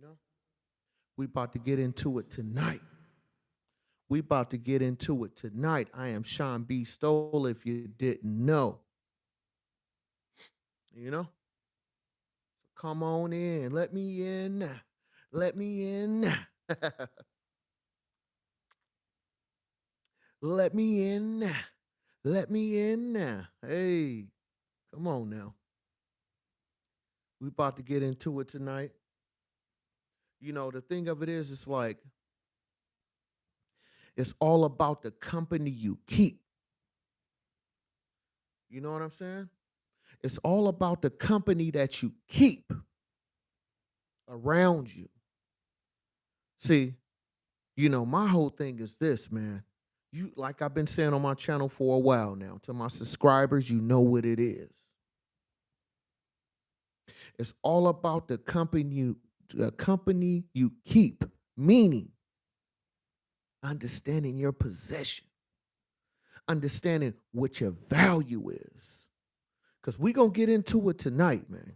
know, we about to get into it tonight. We about to get into it tonight. I am Sean B. Stoll, if you didn't know. You know? So come on in. Let me in. Let me in. Let me in. Let me in. Hey, come on now. We about to get into it tonight. The thing of it is, it's like, it's all about the company you keep. You know what I'm saying? It's all about the company that you keep around you. See, my whole thing is this, man. Like I've been saying on my channel for a while now, to my subscribers, you know what it is. It's all about the company you keep, meaning understanding your position, understanding what your value is. Because we going to get into it tonight, man.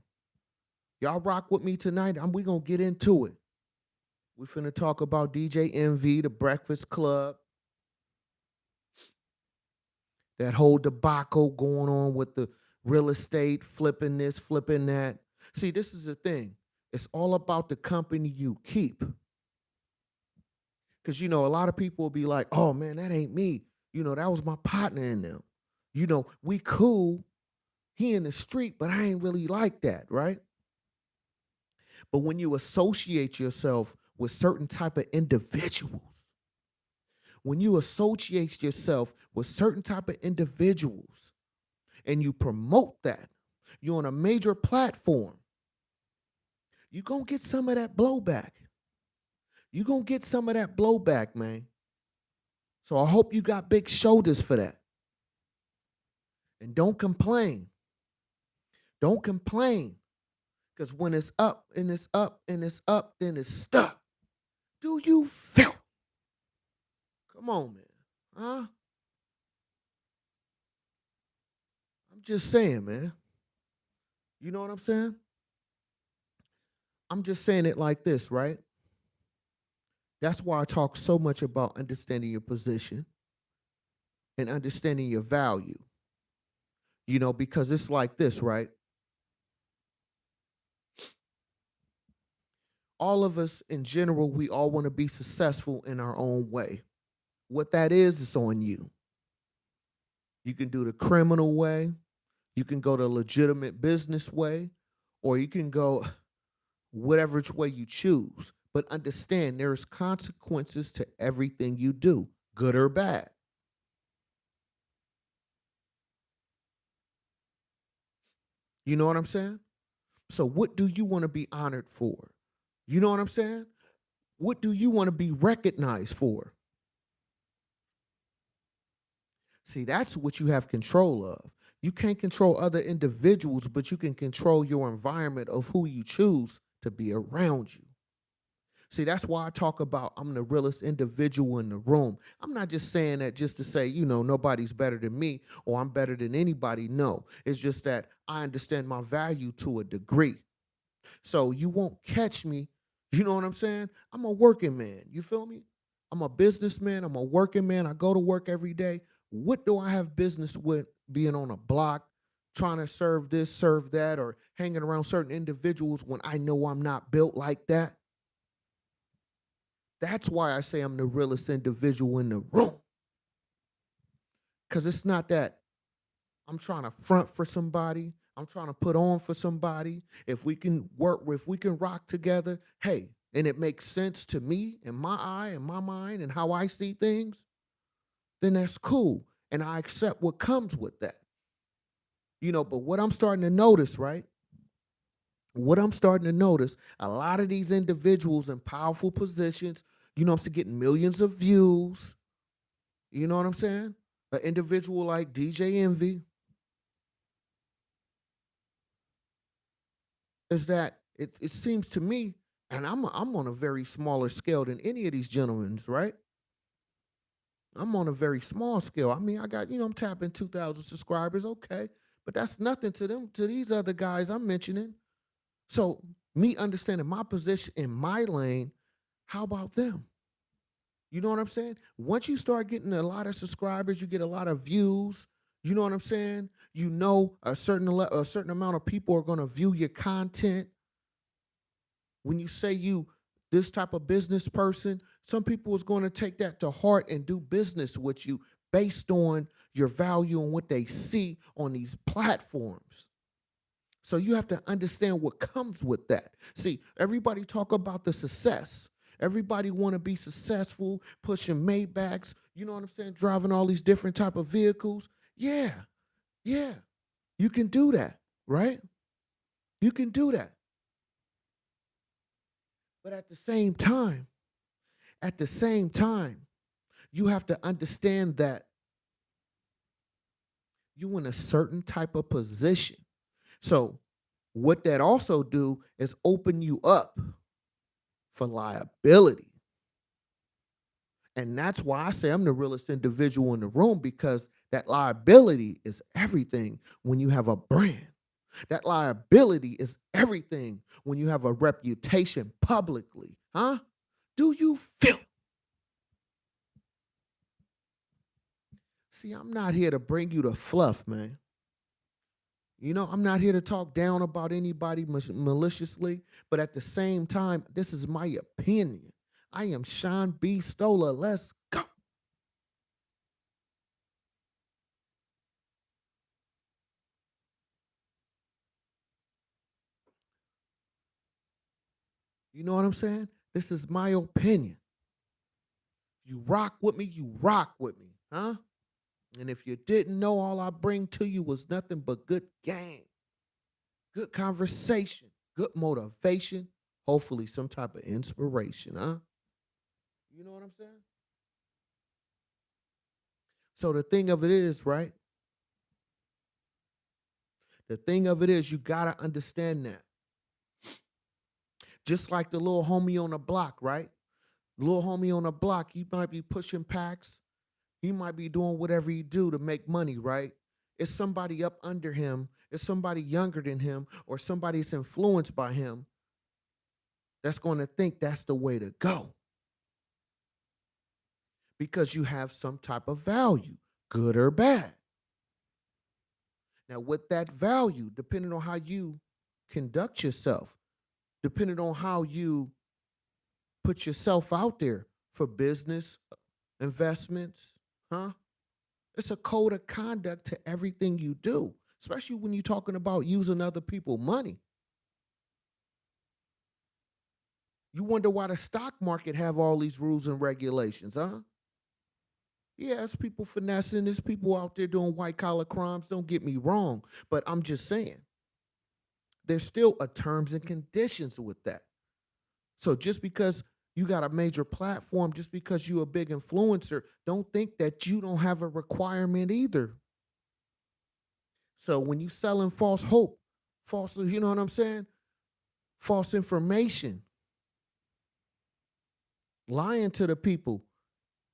Y'all rock with me tonight? We going to get into it. We finna talk about DJ Envy, the Breakfast Club, that whole debacle going on with the real estate, flipping this, flipping that. See, this is the thing. It's all about the company you keep. Because, a lot of people will be like, oh, man, that ain't me. That was my partner in them. We cool. He in the street, but I ain't really like that, right? But when you associate yourself with certain type of individuals, when you associate yourself with certain type of individuals and you promote that, you're on a major platform, you're going to get some of that blowback. You're going to get some of that blowback, man. So I hope you got big shoulders for that. And don't complain. Don't complain. Because when it's up and it's up and it's up, then it's stuck. Do you feel? Come on, man. Huh? I'm just saying, man. You know what I'm saying? I'm just saying it like this, right? That's why I talk so much about understanding your position and understanding your value. Because it's like this, right? All of us in general, we all want to be successful in our own way. What that is, it's on you. You can do the criminal way, you can go the legitimate business way, or you can go whatever which way you choose. But understand there's consequences to everything you do, good or bad. You know what I'm saying? So what do you want to be honored for? You know what I'm saying? What do you want to be recognized for? See, that's what you have control of. You can't control other individuals, but you can control your environment of who you choose to be around you. See, that's why I talk about I'm the realest individual in the room. I'm not just saying that just to say, nobody's better than me or I'm better than anybody. No, it's just that I understand my value to a degree. So you won't catch me. You know what I'm saying? I'm a working man. You feel me? I'm a businessman. I'm a working man. I go to work every day. What do I have business with being on a block, trying to serve this, serve that, or hanging around certain individuals when I know I'm not built like that? That's why I say I'm the realest individual in the room. Because it's not that I'm trying to front for somebody. I'm trying to put on for somebody. If we can rock together, hey, and it makes sense to me and my eye and my mind and how I see things, then that's cool. And I accept what comes with that. But what I'm starting to notice, right? What I'm starting to notice, a lot of these individuals in powerful positions, I'm saying, getting millions of views. You know what I'm saying? An individual like DJ Envy, is that it seems to me, and I'm on a very smaller scale than any of these gentlemen's, right? I'm on a very small scale. I mean, I got, I'm tapping 2,000 subscribers, okay, but that's nothing to them, to these other guys I'm mentioning. So Me understanding my position in my lane, how about them? You know what I'm saying? Once you start getting a lot of subscribers, you get a lot of views. You know what I'm saying? You know a certain amount of people are going to view your content. When you say you this type of business person, some people is going to take that to heart and do business with you based on your value and what they see on these platforms. So you have to understand what comes with that. See, everybody talk about the success. Everybody want to be successful, pushing Maybachs, you know what I'm saying, driving all these different type of vehicles. Yeah, yeah. You can do that, right? You can do that. But at the same time, you have to understand that you in a certain type of position. So what that also do is open you up for liability. And that's why I say I'm the realest individual in the room, because that liability is everything when you have a brand. That liability is everything when you have a reputation publicly. Huh? Do you feel? See, I'm not here to bring you the fluff, man. You know, I'm not here to talk down about anybody maliciously, but at the same time, this is my opinion. I am Sean B. Stoller. Let's go. You know what I'm saying? This is my opinion. You rock with me, you rock with me, huh? And if you didn't know, all I bring to you was nothing but good game, good conversation, good motivation, hopefully some type of inspiration, huh? You know what I'm saying? So the thing of it is, right? The thing of it is, you gotta understand that. Just like the little homie on the block, right? The little homie on the block, he might be pushing packs. He might be doing whatever he do to make money, right? It's somebody up under him. It's somebody younger than him, or somebody that's influenced by him, that's going to think that's the way to go, because you have some type of value, good or bad. Now, with that value, depending on how you conduct yourself, depending on how you put yourself out there for business, investments, huh? It's a code of conduct to everything you do, especially when you're talking about using other people's money. You wonder why the stock market have all these rules and regulations, huh? Yeah, it's people finessing, there's people out there doing white collar crimes, don't get me wrong, but I'm just saying, there's still a terms and conditions with that. So just because you got a major platform, just because you a big influencer, don't think that you don't have a requirement either. So when you selling false hope, false, you know what I'm saying? False information, lying to the people,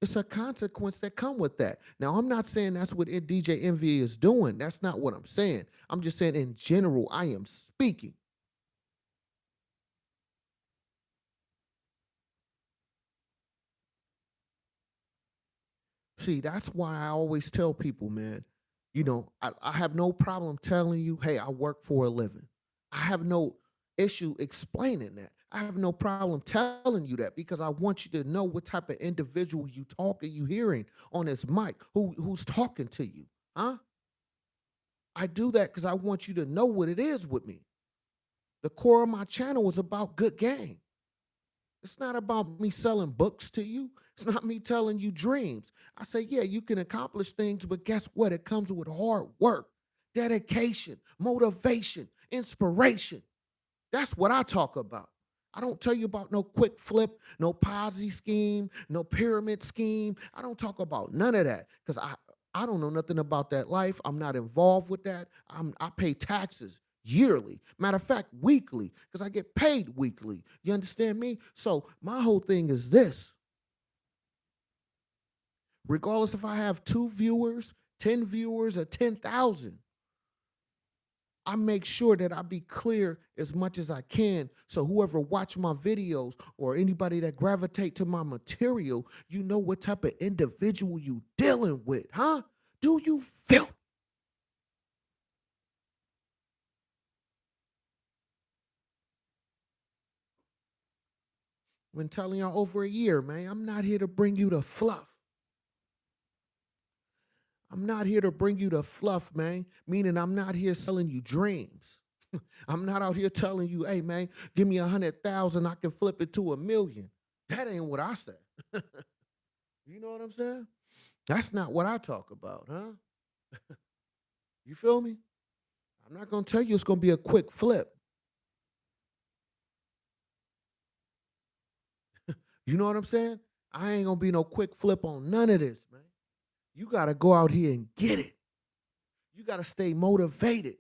it's a consequence that come with that. Now, I'm not saying that's what DJ Envy is doing. That's not what I'm saying. I'm just saying in general, I am speaking. See, that's why I always tell people, man, I have no problem telling you, hey, I work for a living. I have no issue explaining that. I have no problem telling you that, because I want you to know what type of individual you hearing on this mic, who's talking to you. Huh? I do that because I want you to know what it is with me. The core of my channel is about good game. It's not about me selling books to you. It's not me telling you dreams. I say, yeah, you can accomplish things, but guess what? It comes with hard work, dedication, motivation, inspiration. That's what I talk about. I don't tell you about no quick flip, no Ponzi scheme, no pyramid scheme. I don't talk about none of that, because I don't know nothing about that life. I'm not involved with that. I pay taxes yearly. Matter of fact, weekly, because I get paid weekly. You understand me? So my whole thing is this: regardless if I have 2 viewers, 10 viewers, or 10,000, I make sure that I be clear as much as I can. So whoever watch my videos or anybody that gravitate to my material, you know what type of individual you dealing with, huh? Do you feel? Been telling y'all over a year, man. I'm not here to bring you the fluff. I'm not here to bring you the fluff, man. Meaning I'm not here selling you dreams. I'm not out here telling you, hey man, give me 100,000, I can flip it to 1,000,000. That ain't what I said. You know what I'm saying? That's not what I talk about, huh? You feel me? I'm not gonna tell you it's gonna be a quick flip. You know what I'm saying? I ain't gonna be no quick flip on none of this, man. You gotta go out here and get it. You gotta stay motivated.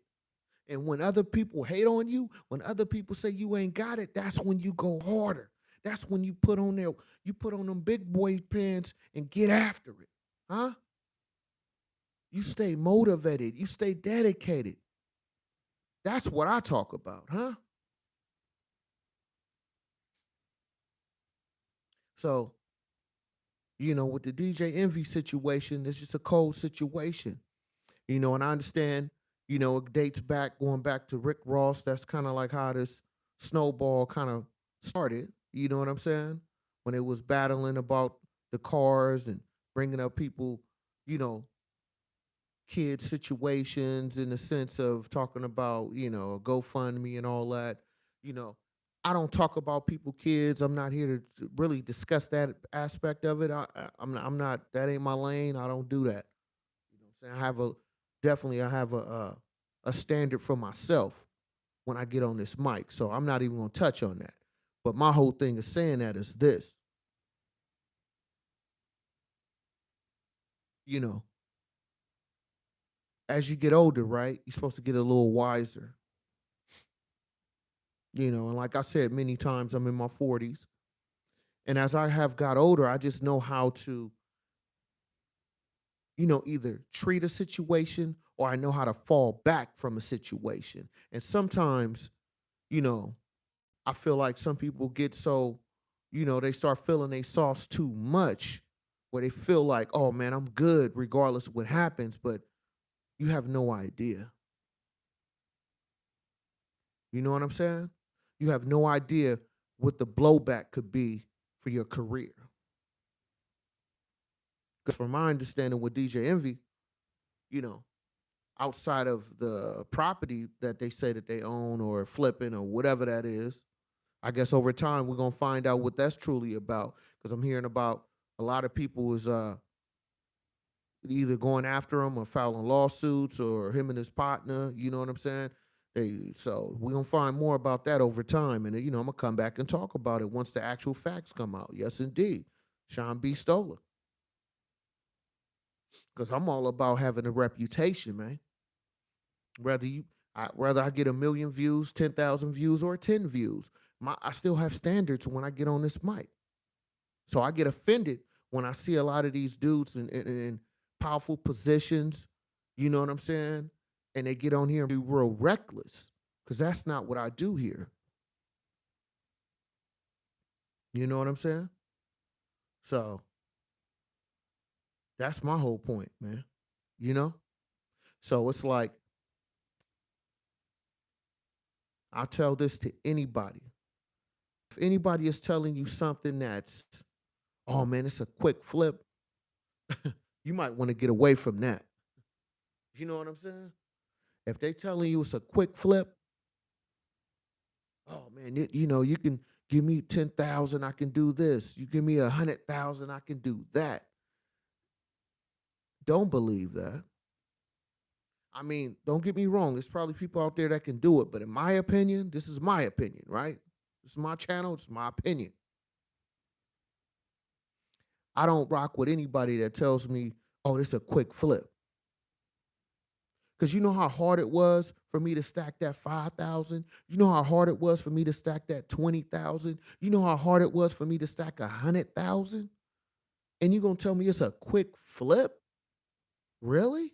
And when other people hate on you, when other people say you ain't got it, that's when you go harder. That's when you put on them big boy pants and get after it. Huh? You stay motivated. You stay dedicated. That's what I talk about, huh? So, with the DJ Envy situation, it's just a cold situation. And I understand, it dates back, going back to Rick Ross. That's kind of like how this snowball kind of started. You know what I'm saying? When it was battling about the cars and bringing up people, you know, kid situations in the sense of talking about, GoFundMe and all that. You know, I don't talk about people, kids. I'm not here to really discuss that aspect of it. I'm not, that ain't my lane. I don't do that. You know what I'm saying? I have a standard for myself when I get on this mic. So I'm not even gonna touch on that. But my whole thing is saying that is this, you know, as you get older, right? You're supposed to get a little wiser, and like I said many times, I'm in my 40s. And as I have got older, I just know how to, either treat a situation or I know how to fall back from a situation. And sometimes, you know, I feel like some people get so, they start feeling they sauce too much, where they feel like, oh man, I'm good regardless of what happens, but you have no idea. You know what I'm saying? You have no idea what the blowback could be for your career. Because from my understanding with DJ Envy, you know, outside of the property that they say that they own or flipping or whatever that is, I guess over time we're gonna find out what that's truly about. Because I'm hearing about a lot of people is either going after him or filing lawsuits, or him and his partner. You know what I'm saying? So we're gonna find more about that over time, and I'm gonna come back and talk about it once the actual facts come out. Yes, indeed, Sean B. Stoller, because I'm all about having a reputation, man. Whether I get 1,000,000 views, 10,000 views, or 10 views, I still have standards when I get on this mic. So I get offended when I see a lot of these dudes in powerful positions. You know what I'm saying? And they get on here and be real reckless, because that's not what I do here. You know what I'm saying? So that's my whole point, man. You know? So it's like, I'll tell this to anybody. If anybody is telling you something that's, oh man, it's a quick flip, you might want to get away from that. You know what I'm saying? If they telling you it's a quick flip, oh man, you can give me 10,000, I can do this. You give me 100,000, I can do that. Don't believe that. I mean, don't get me wrong. There's probably people out there that can do it, but in my opinion, this is my opinion, right? This is my channel. It's my opinion. I don't rock with anybody that tells me, "Oh, this is a quick flip." Because you know how hard it was for me to stack that 5,000. You know how hard it was for me to stack that 20,000. You know how hard it was for me to stack 100,000. And you gonna tell me it's a quick flip? Really?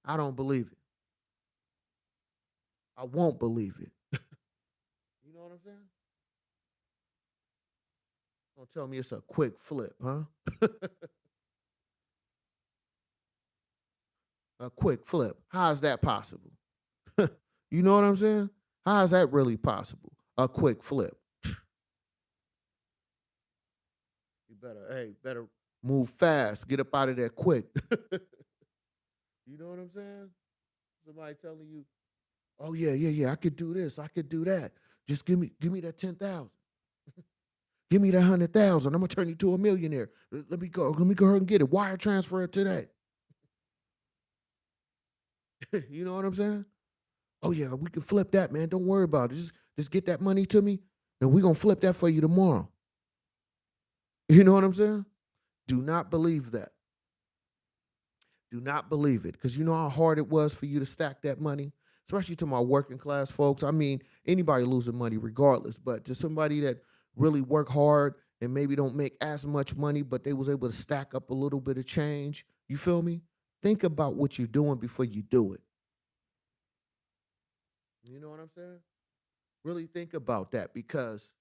I don't believe it. I won't believe it. You know what I'm saying? Don't tell me it's a quick flip, huh? A quick flip. How is that possible? You know what I'm saying? How is that really possible? A quick flip. You better, hey, better move fast. Get up out of there quick. You know what I'm saying? Somebody telling you, "Oh yeah, yeah, yeah, I could do this. I could do that. Just give me that 10,000. Give me that 100,000. I'm gonna turn you to a millionaire. Let me go. Let me go ahead and get it. Wire transfer it today." You know what I'm saying? Oh yeah, we can flip that, man. Don't worry about it. Just get that money to me, and we're gonna flip that for you tomorrow. You know what I'm saying? Do not believe that. Do not believe it. Because you know how hard it was for you to stack that money, especially to my working class folks. I mean, anybody losing money regardless, but to somebody that really work hard and maybe don't make as much money, but they was able to stack up a little bit of change. You feel me? Think about what you're doing before you do it. You know what I'm saying? Really think about that because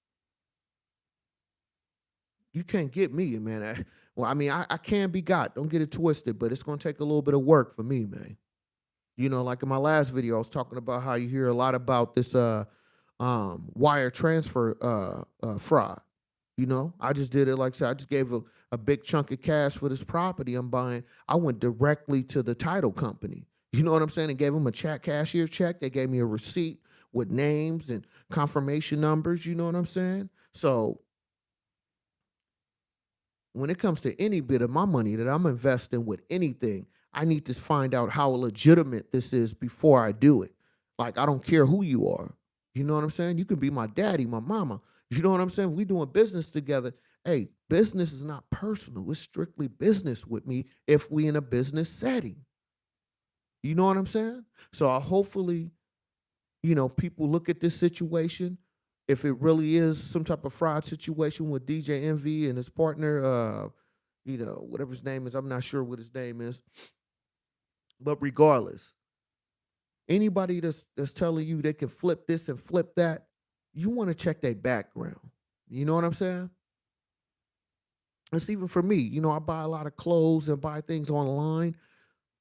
you can't get me, man. Well, I mean, I can be got. Don't get it twisted, but it's gonna take a little bit of work for me, man. You know, like in my last video, I was talking about how you hear a lot about this wire transfer fraud. You know, I just did it like I said, I just gave a big chunk of cash for this property I'm buying. I went directly to the title company. You know what I'm saying? And gave them a cashier check. They gave me a receipt with names and confirmation numbers. You know what I'm saying? So when it comes to any bit of my money that I'm investing with anything, I need to find out how legitimate this is before I do it. Like, I don't care who you are. You know what I'm saying? You can be my daddy, my mama. You know what I'm saying? We doing business together. Hey, business is not personal. It's strictly business with me if we in a business setting. You know what I'm saying? So I hopefully, people look at this situation. If it really is some type of fraud situation with DJ Envy and his partner, whatever his name is, I'm not sure what his name is. But regardless, anybody that's telling you they can flip this and flip that, you want to check their background. You know what I'm saying? It's even for me. I buy a lot of clothes and buy things online.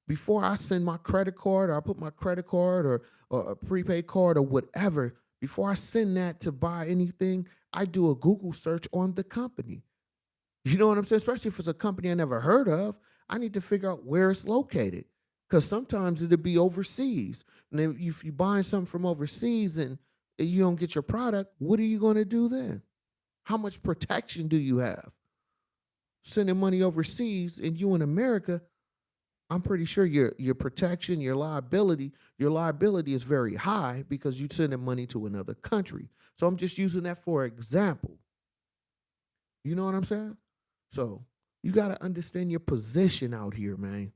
Before I send my credit card or I put my credit card or a prepaid card or whatever, before I send that to buy anything, I do a Google search on the company. You know what I'm saying? Especially if it's a company I never heard of, I need to figure out where it's located. Because sometimes it'll be overseas. And then if you're buying something from overseas and you don't get your product, what are you going to do then? How much protection do you have? Sending money overseas and you in America, I'm pretty sure your protection, your liability is very high because you're sending money to another country. So I'm just using that for example. You know what I'm saying? So you got to understand your position out here, man,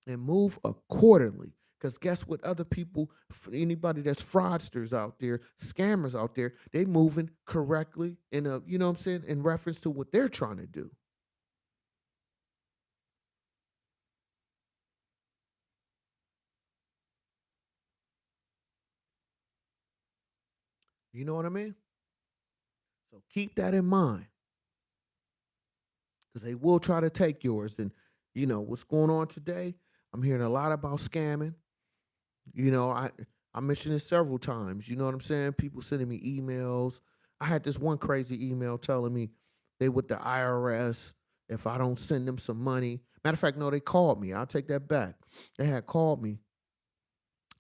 and move accordingly. Because guess what? Other people, anybody that's fraudsters out there, scammers out there, they moving correctly in a, you know what I'm saying, in reference to what they're trying to do. You know what I mean? So keep that in mind because they will try to take yours. And what's going on today? I'm hearing a lot about scamming. I mentioned it several times. You know what I'm saying? People sending me emails. I had this one crazy email telling me they with the IRS if I don't send them some money. Matter of fact, no, they called me. I'll take that back. They had called me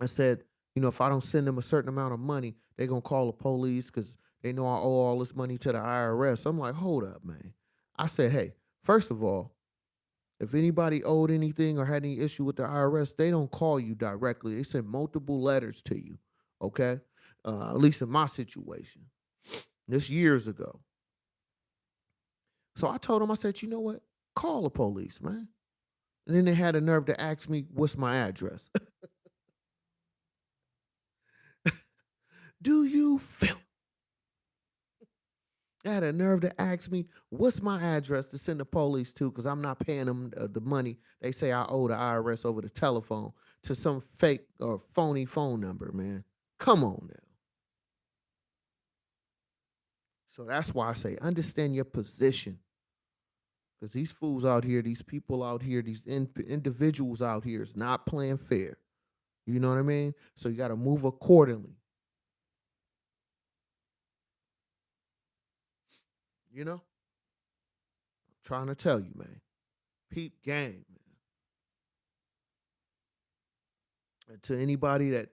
and said, if I don't send them a certain amount of money, they're gonna call the police because they know I owe all this money to the IRS. I'm like, hold up, man. I said, hey, first of all, if anybody owed anything or had any issue with the IRS, they don't call you directly. They send multiple letters to you. Okay, at least in my situation, this years ago. So I told them, I said, you know what? Call the police, man. And then they had a nerve to ask me what's my address. Do you feel? They had a nerve to ask me, what's my address to send the police to? Because I'm not paying them the money they say I owe the IRS over the telephone to some fake or phony phone number, man. Come on now. So that's why I say understand your position. Because these fools out here, these people out here, these individuals out here is not playing fair. You know what I mean? So you got to move accordingly. You know? I'm trying to tell you, man. Peep game, man. And to anybody that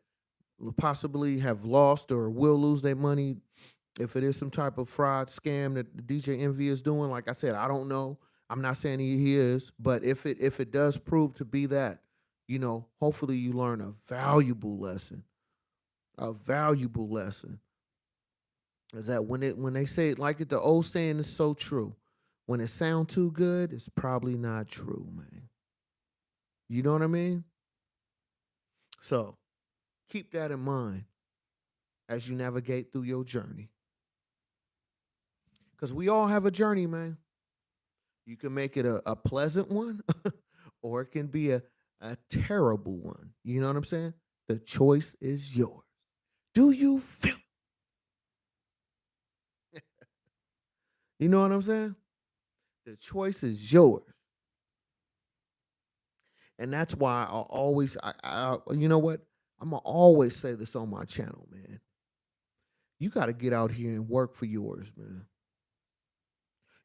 possibly have lost or will lose their money, if it is some type of fraud scam that DJ Envy is doing, like I said, I don't know. I'm not saying he is, but if it does prove to be that, hopefully you learn a valuable lesson. A valuable lesson is that when they say it, like the old saying is so true. When it sound too good, it's probably not true, man. You know what I mean? So keep that in mind as you navigate through your journey. Because we all have a journey, man. You can make it a pleasant one, or it can be a terrible one. You know what I'm saying? The choice is yours. Do you feel? You know what I'm saying? The choice is yours. And that's why I always, you know what? I'm going to always say this on my channel, man. You got to get out here and work for yours, man.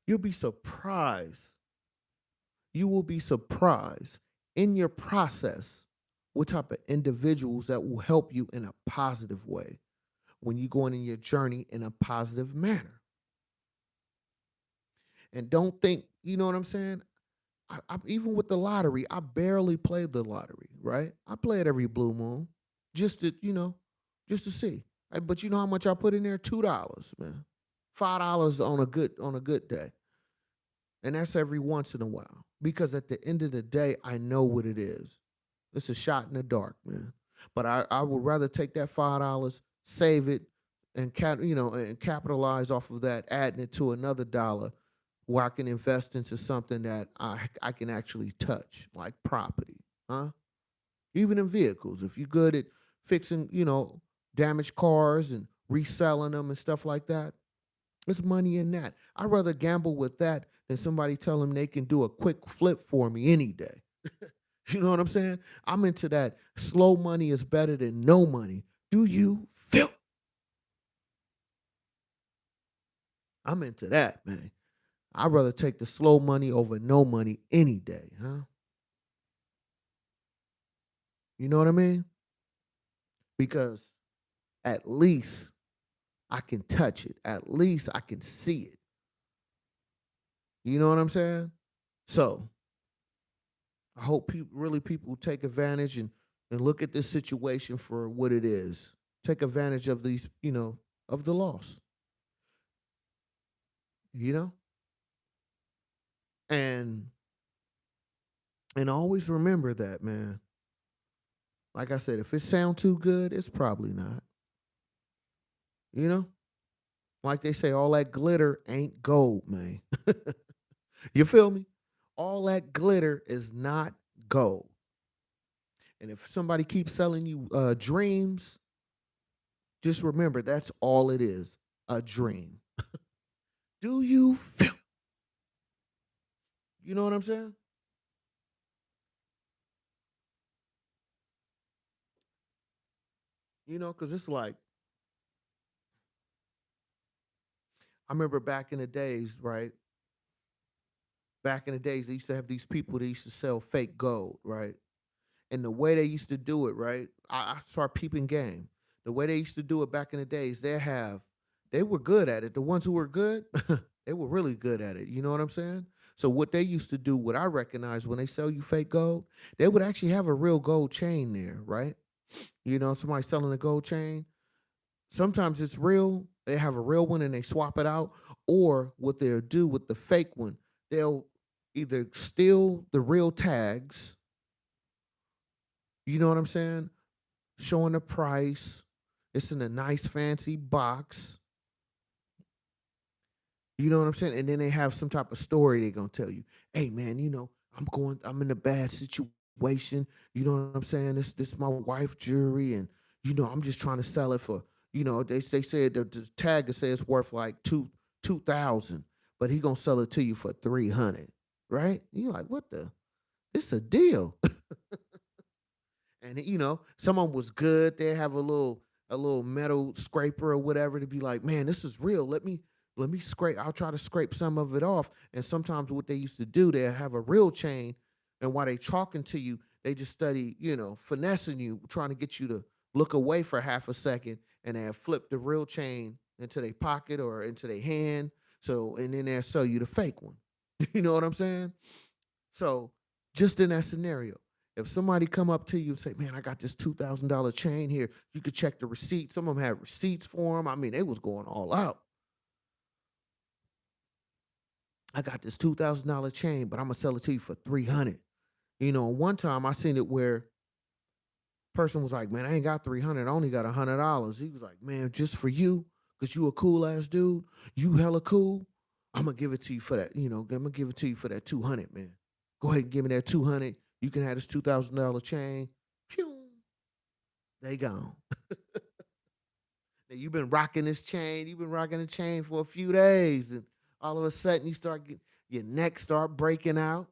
You'll be surprised. You will be surprised in your process what type of individuals that will help you in a positive way when you're going in your journey in a positive manner. And don't think, you know what I'm saying? Even with the lottery, I barely play the lottery, right? I play it every blue moon just to, just to see. But you know how much I put in there? $2, man. $5 on a good day. And that's every once in a while. Because at the end of the day, I know what it is. It's a shot in the dark, man. But I would rather take that $5, save it, and and capitalize off of that, adding it to another dollar where I can invest into something that I can actually touch, like property, huh? Even in vehicles, if you're good at fixing, damaged cars and reselling them and stuff like that, there's money in that. I'd rather gamble with that than somebody tell them they can do a quick flip for me any day. You know what I'm saying? I'm into that. Slow money is better than no money. Do you feel? I'm into that, man. I'd rather take the slow money over no money any day, huh? You know what I mean? Because at least I can touch it. At least I can see it. You know what I'm saying? So I hope people take advantage and look at this situation for what it is. Take advantage of these, of the loss, you know? And always remember that, man. Like I said, if it sound too good, it's probably not. You know? Like they say, all that glitter ain't gold, man. You feel me? All that glitter is not gold. And if somebody keeps selling you dreams, just remember that's all it is, a dream. Do you feel? You know what I'm saying? Because it's like, I remember back in the days, right? Back in the days, they used to have these people that used to sell fake gold, right? And the way they used to do it, right? I start peeping game. The way they used to do it back in the days, they were good at it. The ones who were good, they were really good at it. You know what I'm saying? So what they used to do, what I recognize when they sell you fake gold, they would actually have a real gold chain there, right? Somebody selling a gold chain. Sometimes it's real. They have a real one and they swap it out. Or what they'll do with the fake one, they'll either steal the real tags, you know what I'm saying? Showing the price. It's in a nice fancy box. You know what I'm saying? And then they have some type of story they're gonna tell you. Hey man, I'm in a bad situation. You know what I'm saying? This my wife jewelry, and I'm just trying to sell it for, they said the tag says worth like 2,000, but he gonna sell it to you for 300, right? You're like, what the? It's a deal. And someone was good, they have a little metal scraper or whatever to be like, man, this is real, let me scrape, I'll try to scrape some of it off. And sometimes what they used to do, they have a real chain, and while they talking to you, they just study, finessing you, trying to get you to look away for half a second, and they flip the real chain into their pocket or into their hand, and then they'll sell you the fake one. You know what I'm saying? So just in that scenario, if somebody come up to you and say, "Man, I got this $2,000 chain here. You could check the receipt." Some of them had receipts for them. I mean, they was going all out. I got this $2,000 chain, but I'm gonna sell it to you for 300. One time I seen it where person was like, "Man, I ain't got 300. I only got $100." He was like, "Man, just for you, cause you a cool ass dude. You hella cool. I'm gonna give it to you for that. I'm gonna give it to you for that 200, man. Go ahead and give me that 200. You can have this $2,000 chain. Pew, they gone. Now you've been rocking this chain. You've been rocking the chain for a few days, and all of a sudden you start getting your neck start breaking out.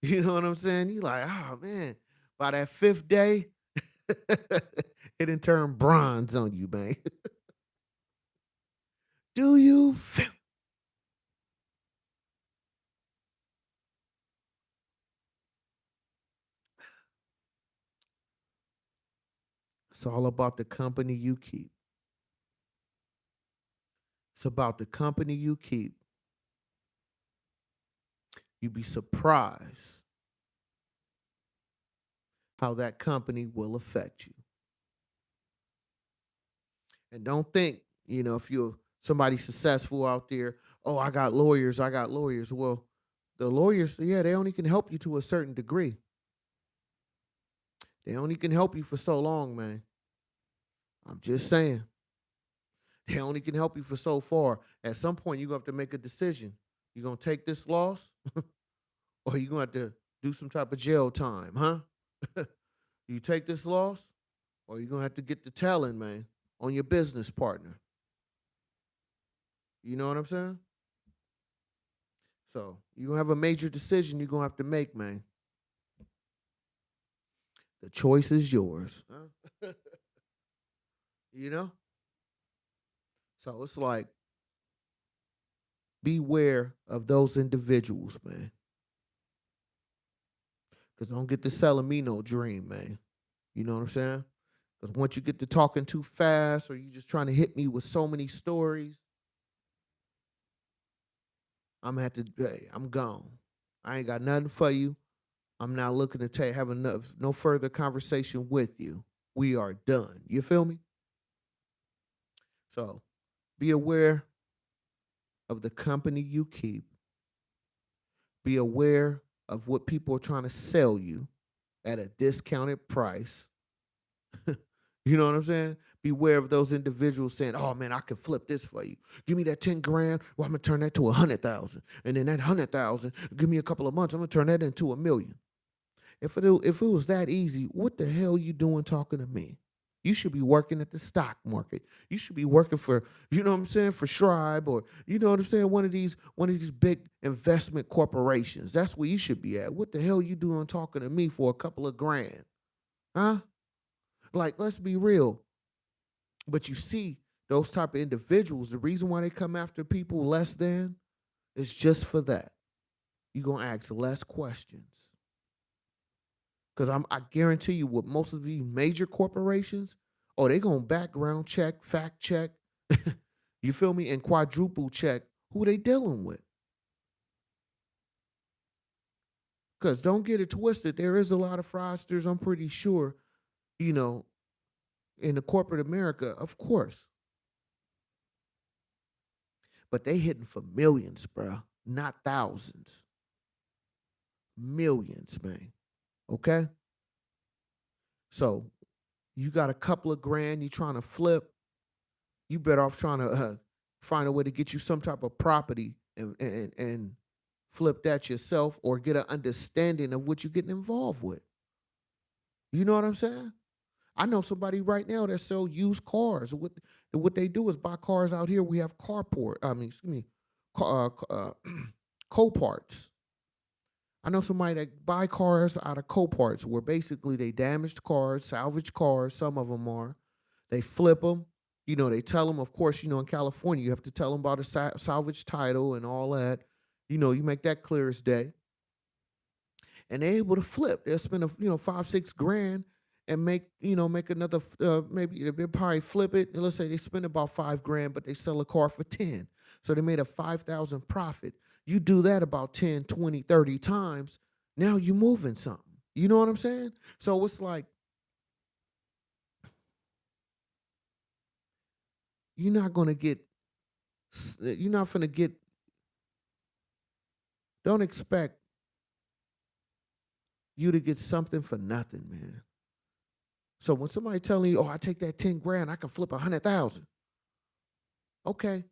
You know what I'm saying? You like, oh man. By that fifth day, it done turned bronze on you, man. Do you feel? It's all about the company you keep. It's about the company you keep. You'd be surprised how that company will affect you. And don't think, if you're somebody successful out there, oh, I got lawyers, I got lawyers. Well, the lawyers, yeah, they only can help you to a certain degree. They only can help you for so long, man. I'm just saying. They only can help you for so far. At some point, you're going to have to make a decision. You're going to take this loss, or you're going to have to do some type of jail time, huh? You take this loss, or you're going to have to get the telling, man, on your business partner. You know what I'm saying? So you're going to have a major decision you're going to have to make, man. The choice is yours. Huh? you know? So it's like, beware of those individuals, man. Because don't get to selling me no dream, man. You know what I'm saying? Because once you get to talking too fast, or you just trying to hit me with so many stories, I'm gonna have to. Hey, I'm gone. I ain't got nothing for you. I'm not looking to have enough, no further conversation with you. We are done. You feel me? So be aware of the company you keep. Be aware of what people are trying to sell you at a discounted price. You know what I'm saying? Beware of those individuals saying, "Oh man, I can flip this for you. Give me that 10 grand. Well, I'm gonna turn that to 100,000, and then that 100,000. Give me a couple of months. I'm gonna turn that into 1 million." If it was that easy, what the hell you doing talking to me? You should be working at the stock market. You should be working for, you know what I'm saying, for Schreiber, or you know what I'm saying, one of these big investment corporations. That's where you should be at. What the hell you doing talking to me for a couple of grand? Huh? Like, let's be real. But you see, those type of individuals, the reason why they come after people less than is just for that. You're gonna ask less questions. Because I guarantee you, with most of these major corporations, oh, they gonna background check, fact check, you feel me, and quadruple check who they dealing with. Because don't get it twisted, there is a lot of fraudsters, I'm pretty sure, you know, in the corporate America, of course. But they hitting for millions, bro, not thousands. Millions, man. Okay? So you got a couple of grand you trying to flip, you better off trying to find a way to get you some type of property and flip that yourself or get an understanding of what you're getting involved with. You know what I'm saying? I know somebody right now that sell used cars. What they do is buy cars out here. We have carport. I mean, excuse me, co-parts. I know somebody that buy cars out of co-parts, where basically they damaged cars, salvaged cars. Some of them are. They flip them. They tell them. Of course, in California, you have to tell them about a salvage title and all that. You make that clear as day, and they're able to flip. They'll spend 5-6 grand and make another maybe they'll probably flip it. And let's say they spend about 5 grand, but they sell a car for 10, so they made a 5,000 profit. You do that about 10, 20, 30 times. Now you're moving something. You know what I'm saying? So it's like you're not gonna get. You're not gonna get. Don't expect you to get something for nothing, man. So when somebody telling you, "Oh, I take that 10 grand, I can flip 100,000." Okay,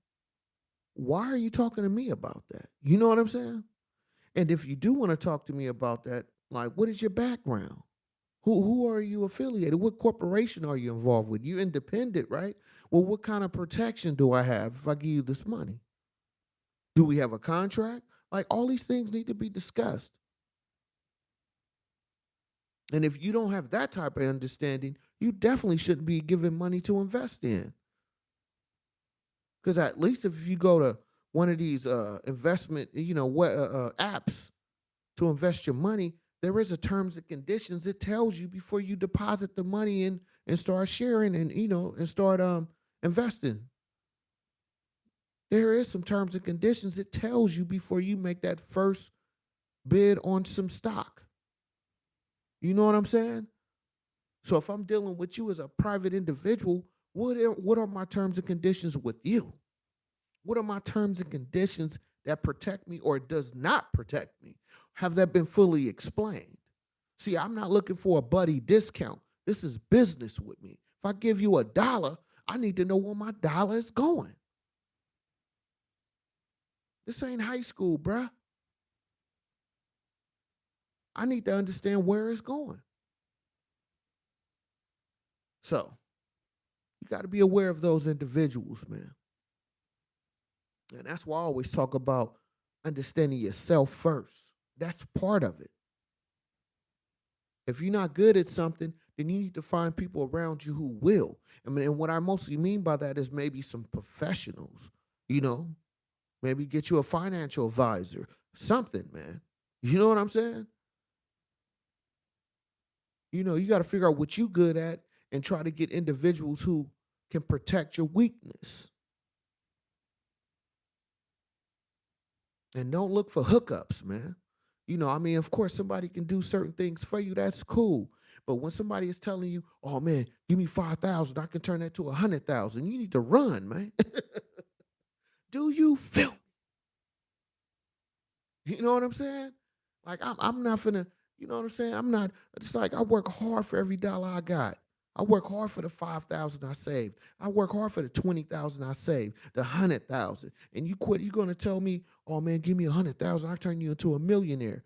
why are you talking to me about that? You know what I'm saying? And if you do want to talk to me about that, like, what is your background? Who are you affiliated? What corporation are you involved with? You're independent, right? Well, what kind of protection do I have if I give you this money? Do we have a contract? Like, all these things need to be discussed. And if you don't have that type of understanding, you definitely shouldn't be given money to invest in. Because at least if you go to one of these investment, apps to invest your money, there is a terms and conditions. It tells you before you deposit the money in and start sharing and start investing. There is some terms and conditions. It tells you before you make that first bid on some stock. You know what I'm saying? So if I'm dealing with you as a private individual, what are my terms and conditions with you? What are my terms and conditions that protect me or does not protect me? Have that been fully explained? See, I'm not looking for a buddy discount. This is business with me. If I give you $1, I need to know where my dollar is going. This ain't high school, bruh. I need to understand where it's going. So you got to be aware of those individuals, man. And that's why I always talk about understanding yourself first. That's part of it. If you're not good at something, then you need to find people around you who will. I mean, and what I mostly mean by that is maybe some professionals, you know, maybe get you a financial advisor, something, man. You know what I'm saying? You got to figure out what you're good at and try to get individuals who can protect your weakness. And don't look for hookups, man. I mean, of course, somebody can do certain things for you. That's cool. But when somebody is telling you, "Oh man, give me 5,000, I can turn that to 100,000," you need to run, man. Do you feel? You know what I'm saying? Like I'm not finna. You know what I'm saying? I'm not. It's like I work hard for every dollar I got. I work hard for the 5,000 I saved. I work hard for the 20,000 I saved, the 100,000. And you quit. You're gonna tell me, "Oh man, give me 100,000. I turn you into a millionaire."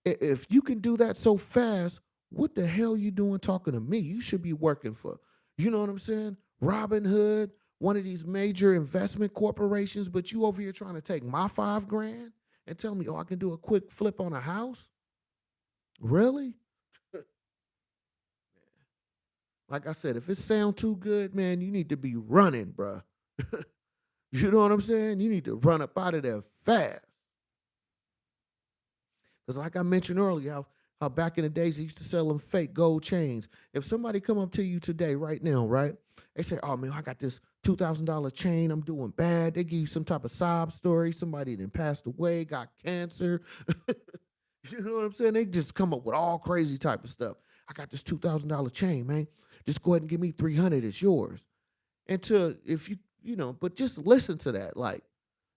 If you can do that so fast, what the hell you doing talking to me? You should be working for, you know what I'm saying? Robin Hood, one of these major investment corporations, but you over here trying to take my 5 grand and tell me, "Oh, I can do a quick flip on a house." Really? Like I said, if it sound too good, man, you need to be running, bruh. You know what I'm saying? You need to run up out of there fast. Because like I mentioned earlier, how back in the days they used to sell them fake gold chains. If somebody come up to you today, right now, right? They say, "Oh man, I got this $2,000 chain. I'm doing bad." They give you some type of sob story. Somebody that passed away, got cancer. You know what I'm saying? They just come up with all crazy type of stuff. "I got this $2,000 chain, man. Just go ahead and give me 300. It's yours." Until if but just listen to that. Like,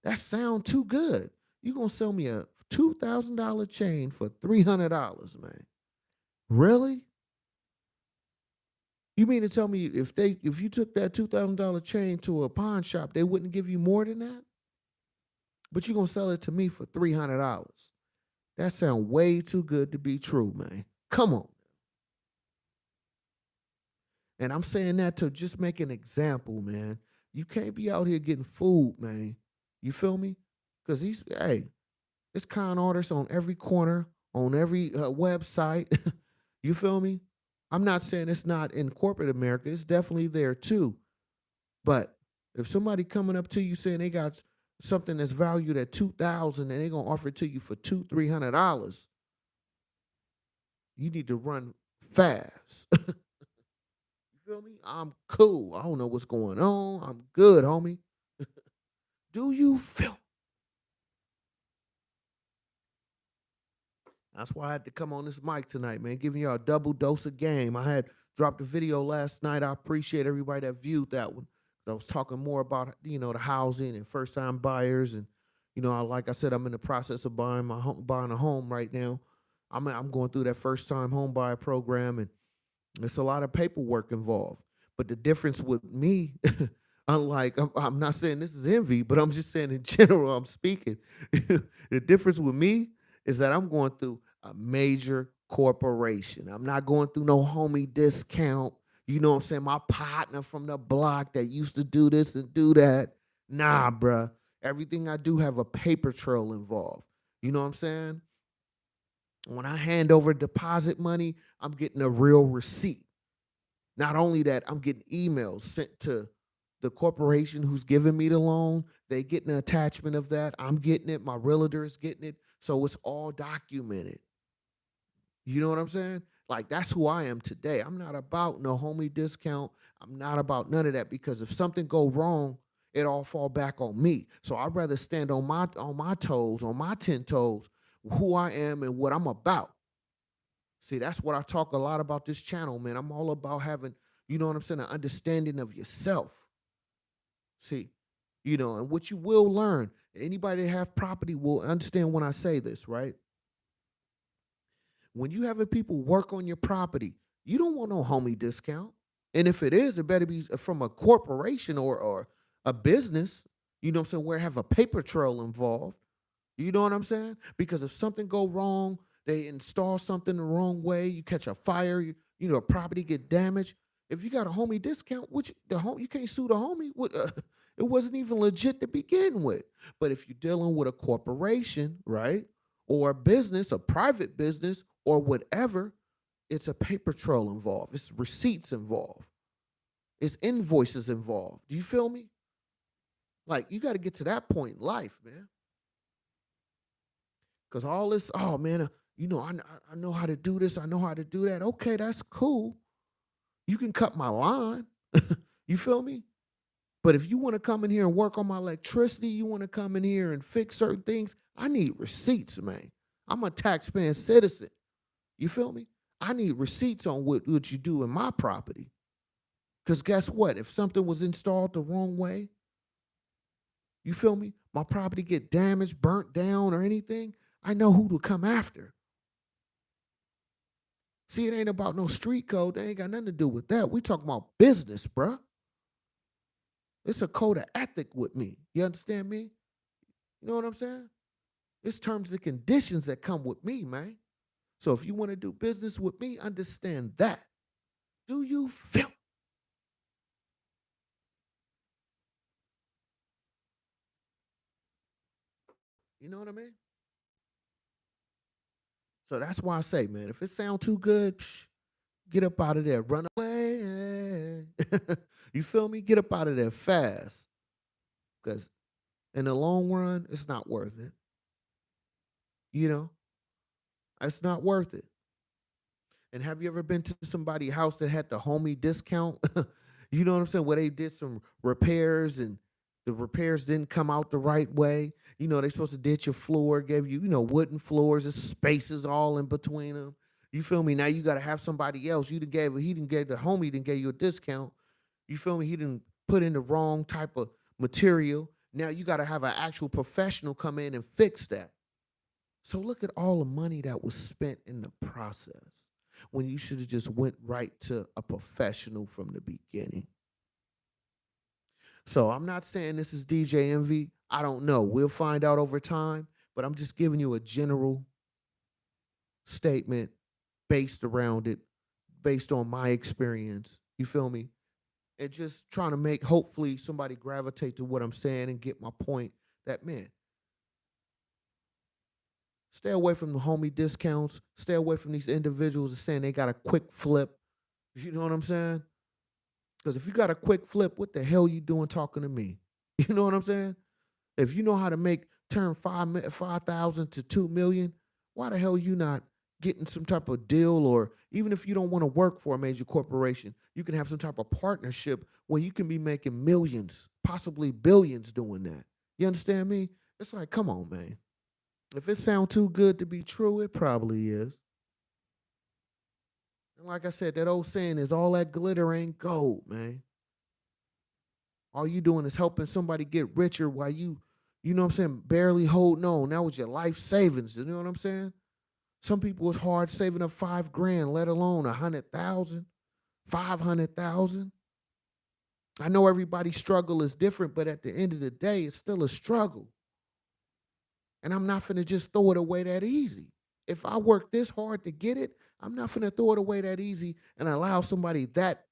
that sound too good. You gonna sell me a $2,000 chain for $300, man? Really? You mean to tell me if you took that $2,000 chain to a pawn shop, they wouldn't give you more than that? But you're gonna sell it to me for $300. That sounds way too good to be true, man. Come on. And I'm saying that to just make an example, man. You can't be out here getting food, man. You feel me? Because it's con artists on every corner, on every website. You feel me? I'm not saying it's not in corporate America. It's definitely there too. But if somebody coming up to you saying they got something that's valued at 2,000 and they're gonna offer it to you for $300, you need to run fast. You feel me? I'm cool. I don't know what's going on. I'm good, homie. Do you feel? That's why I had to come on this mic tonight, man, giving y'all a double dose of game. I had dropped a video last night. I appreciate everybody that viewed that one. I was talking more about, the housing and first time buyers. And, like I said, I'm in the process of buying a home right now. I'm going through that first time home buyer program, and it's a lot of paperwork involved. But the difference with me, unlike, I'm not saying this is envy, but I'm just saying in general, I'm speaking. The difference with me is that I'm going through a major corporation. I'm not going through no homie discount. You know what I'm saying? My partner from the block that used to do this and do that. Nah, bruh. Everything I do have a paper trail involved. You know what I'm saying? When I hand over deposit money, I'm getting a real receipt. Not only that, I'm getting emails sent to the corporation who's giving me the loan. They getting an attachment of that. I'm getting it. My realtor is getting it. So it's all documented. You know what I'm saying? Like, that's who I am today. I'm not about no homie discount. I'm not about none of that, because if something go wrong, it all fall back on me. So I'd rather stand on my toes, on my 10 toes, who I am and what I'm about. See, that's what I talk a lot about this channel, man. I'm all about having, you know what I'm saying, an understanding of yourself. See, and what you will learn, anybody that have property will understand when I say this, right? When you having people work on your property, you don't want no homie discount. And if it is, it better be from a corporation or a business, you know what I'm saying, where have a paper trail involved. You know what I'm saying? Because if something go wrong, they install something the wrong way, you catch a fire, a property get damaged. If you got a homie discount, which you can't sue the homie. It wasn't even legit to begin with. But if you're dealing with a corporation, right, or a business, a private business, or whatever, it's a paper trail involved. It's receipts involved. It's invoices involved. Do you feel me? Like, you got to get to that point in life, man. Because all this, oh man, I know how to do this, I know how to do that. Okay, that's cool. You can cut my line. You feel me? But if you want to come in here and work on my electricity, you want to come in here and fix certain things, I need receipts, man. I'm a taxpaying citizen. You feel me? I need receipts on what you do in my property. Because guess what? If something was installed the wrong way, you feel me? My property get damaged, burnt down, or anything, I know who to come after. See, it ain't about no street code. They ain't got nothing to do with that. We talking about business, bruh. It's a code of ethic with me. You understand me? You know what I'm saying? It's terms and conditions that come with me, man. So if you want to do business with me, understand that. Do you feel? You know what I mean? So that's why I say, man, if it sound too good, get up out of there. Run away. You feel me? Get up out of there fast. Because in the long run, it's not worth it. You know? It's not worth it. And have you ever been to somebody's house that had the homie discount? You know what I'm saying? Where they did some repairs and the repairs didn't come out the right way. They supposed to did your floor, gave you, wooden floors, there's spaces all in between them. You feel me? Now you got to have somebody else. He didn't give the homie, didn't give you a discount. You feel me? He didn't put in the wrong type of material. Now you got to have an actual professional come in and fix that. So look at all the money that was spent in the process. when you should have just went right to a professional from the beginning. So I'm not saying this is DJ Envy. I don't know. We'll find out over time, but I'm just giving you a general statement based around it, based on my experience. You feel me? And just trying to make hopefully somebody gravitate to what I'm saying and get my point that man, stay away from the homie discounts, stay away from these individuals that saying they got a quick flip. You know what I'm saying? Because if you got a quick flip, what the hell you doing talking to me? You know what I'm saying? If you know how to make turn 5,000 to 2 million, why the hell you not getting some type of deal? Or even if you don't want to work for a major corporation, you can have some type of partnership where you can be making millions, possibly billions doing that. You understand me? It's like, come on, man. If it sounds too good to be true, it probably is. And like I said, that old saying is all that glitter ain't gold, man. All you doing is helping somebody get richer while you know what I'm saying, barely holding on. That was your life savings. You know what I'm saying? Some people it's hard saving up 5 grand, let alone 100,000, 500,000. I know everybody's struggle is different, but at the end of the day, it's still a struggle. And I'm not finna just throw it away that easy. If I work this hard to get it, I'm not finna throw it away that easy and allow somebody that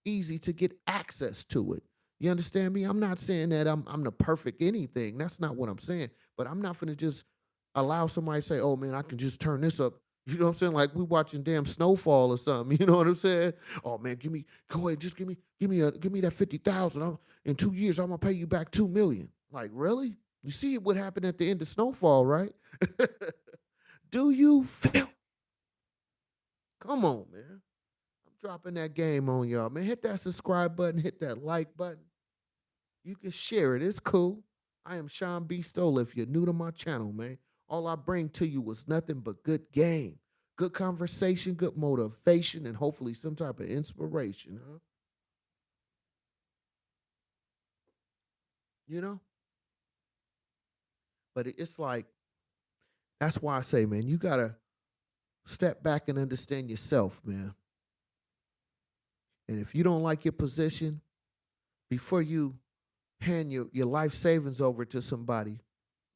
easy to get access to it. You understand me? I'm not saying that I'm the perfect anything. That's not what I'm saying. But I'm not finna just allow somebody to say, "Oh man, I can just turn this up." You know what I'm saying? Like we watching damn snowfall or something. You know what I'm saying? Oh man, go ahead, just give me that 50,000. In 2 years, I'm gonna pay you back 2 million. Like really? You see what happened at the end of Snowfall, right? Do you feel? Come on, man. I'm dropping that game on y'all, man. Hit that subscribe button, hit that like button. You can share it. It's cool. I am Sean B. Stoller. If you're new to my channel, man, all I bring to you was nothing but good game, good conversation, good motivation, and hopefully some type of inspiration, huh? You know? But it's like, that's why I say, man, you got to step back and understand yourself, man. And if you don't like your position, before you hand your life savings over to somebody,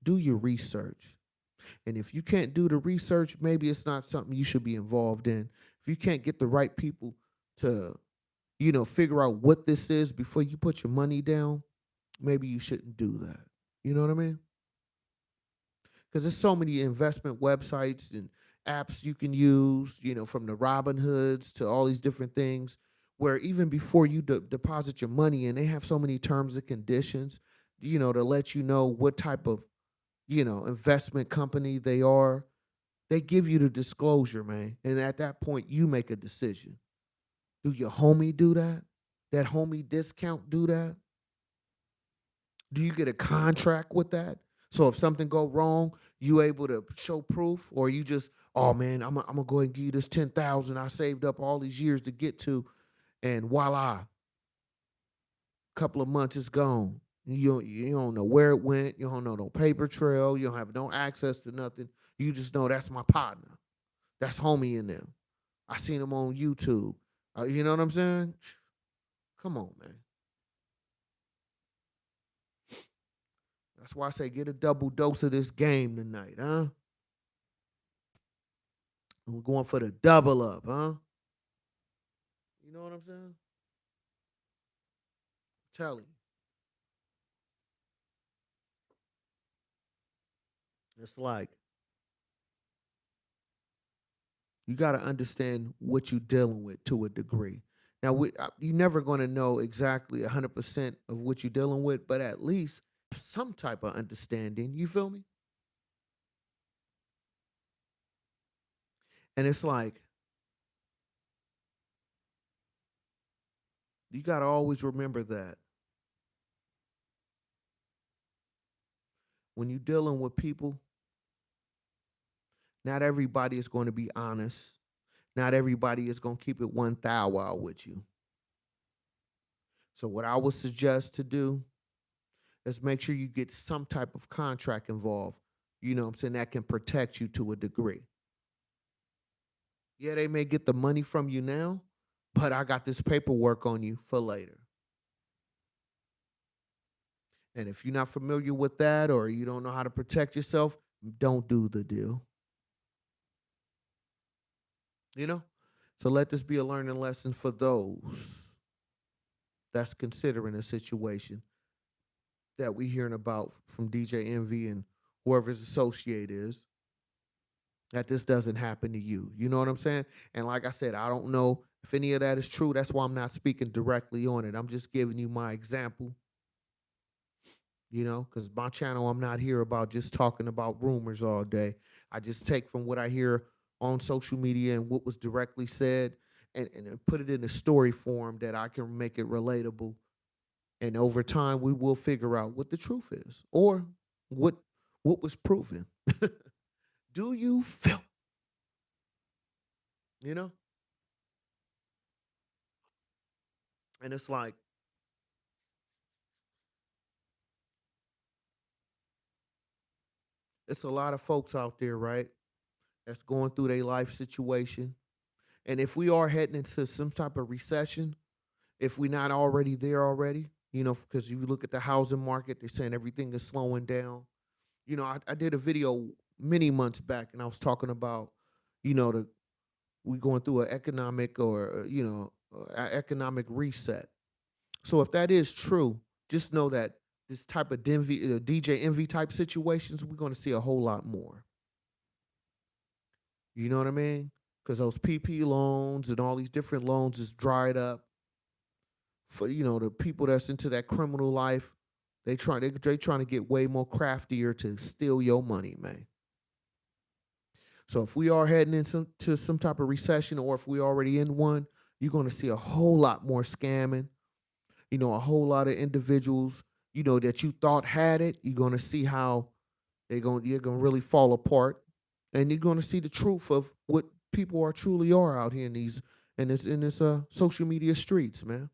do your research. And if you can't do the research, maybe it's not something you should be involved in. If you can't get the right people to, figure out what this is before you put your money down, maybe you shouldn't do that. You know what I mean? Because there's so many investment websites and apps you can use, from the Robin Hoods to all these different things, where even before you deposit your money in, they have so many terms and conditions, to let you know what type of, investment company they are. They give you the disclosure, man. And at that point, you make a decision. Do your homie do that? That homie discount do that? Do you get a contract with that? So if something go wrong, you able to show proof, or you just, oh man, I'm gonna go ahead and give you this 10,000 I saved up all these years to get to, and voila, couple of months it's gone. You don't know where it went. You don't know no paper trail. You don't have no access to nothing. You just know that's my partner. That's homie in them. I seen him on YouTube. You know what I'm saying? Come on, man. That's why I say get a double dose of this game tonight, huh? We're going for the double up, huh? You know what I'm saying? Tell you. It's like you got to understand what you're dealing with to a degree. Now, you're never going to know exactly 100% of what you're dealing with, but at least some type of understanding. You feel me? And it's like you got to always remember that when you're dealing with people, not everybody is going to be honest. Not everybody is going to keep it one thou wow with you. So, what I would suggest to do is make sure you get some type of contract involved. You know what I'm saying? That can protect you to a degree. Yeah, they may get the money from you now, but I got this paperwork on you for later. And if you're not familiar with that or you don't know how to protect yourself, don't do the deal. You know? So let this be a learning lesson for those that's considering a situation that we hearing about from DJ Envy and whoever his associate is, that this doesn't happen to you. You know what I'm saying? And like I said, I don't know if any of that is true. That's why I'm not speaking directly on it. I'm just giving you my example, because my channel, I'm not here about just talking about rumors all day. I just take from what I hear on social media and what was directly said and put it in a story form that I can make it relatable. And over time, we will figure out what the truth is or what what was proven. Do you feel? You know? And it's like, it's a lot of folks out there, right? That's going through their life situation. And if we are heading into some type of recession, if we're not already there already, because you look at the housing market, they're saying everything is slowing down. I did a video many months back and I was talking about, the we going through an economic or, economic reset. So if that is true, just know that this type of DJ envy type situations, we're going to see a whole lot more. You know what I mean? Because those PP loans and all these different loans is dried up. For the people that's into that criminal life, they trying to get way more craftier to steal your money, man. So if we are heading into some type of recession, or if we already in one, you're going to see a whole lot more scamming. A whole lot of individuals, that you thought had it. You're going to see how you're going to really fall apart, and you're going to see the truth of what people truly are out here in this social media streets, man.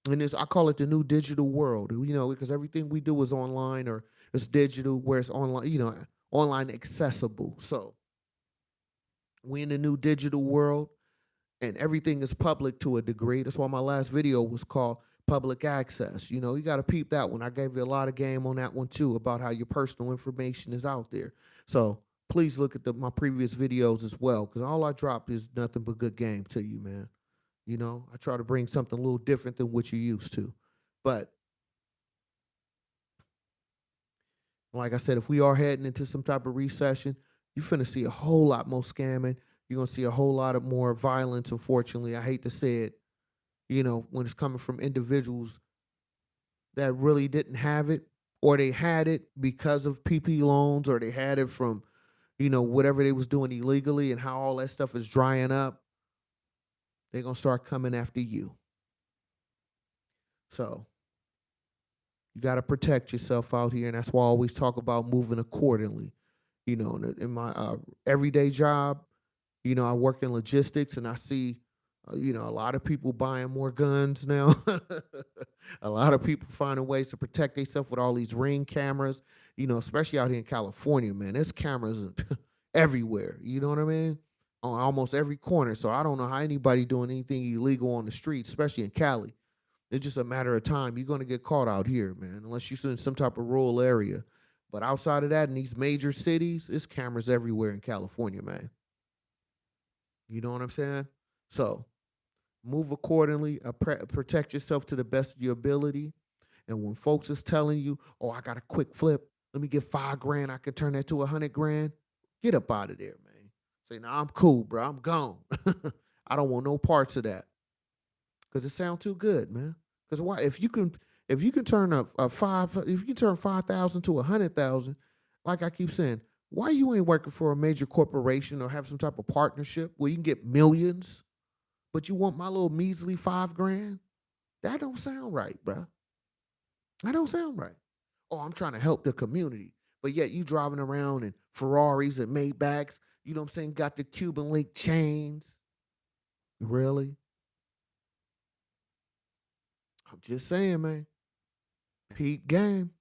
And I call it the new digital world, because everything we do is online or it's digital, where it's online, online accessible. So we in the new digital world, and everything is public to a degree. That's why my last video was called public access. You got to peep that one. I gave you a lot of game on that one too, about how your personal information is out there. So please look at my previous videos as well, because all I drop is nothing but good game to you, man. I try to bring something a little different than what you're used to. But like I said, if we are heading into some type of recession, you're finna see a whole lot more scamming. You're gonna see a whole lot of more violence. Unfortunately, I hate to say it, when it's coming from individuals that really didn't have it, or they had it because of PP loans, or they had it from, whatever they was doing illegally, and how all that stuff is drying up. They're gonna start coming after you. So you got to protect yourself out here, and that's why I always talk about moving accordingly. In my everyday job, I work in logistics, and I see, a lot of people buying more guns now. A lot of people finding ways to protect themselves with all these ring cameras. Especially out here in California, man. There's cameras everywhere. You know what I mean? On almost every corner. So I don't know how anybody doing anything illegal on the street, especially in Cali. It's just a matter of time. You're going to get caught out here, man, unless you're in some type of rural area. But outside of that, in these major cities, it's cameras everywhere in California, man. You know what I'm saying? So move accordingly, protect yourself to the best of your ability. And when folks is telling you, "Oh, I got a quick flip. Let me get 5 grand. I can turn that to 100 grand." Get up out of there, man. Say, "Nah, I'm cool, bro. I'm gone. I don't want no parts of that." Because it sounds too good, man. Because why? If you can turn if you can turn 5,000 to 100,000, like I keep saying, why you ain't working for a major corporation or have some type of partnership where you can get millions, but you want my little measly 5 grand? That don't sound right, bro. That don't sound right. Oh, I'm trying to help the community, but yet you driving around in Ferraris and Maybachs. You know what I'm saying? Got the Cuban link chains. Really? I'm just saying, man. Peak game.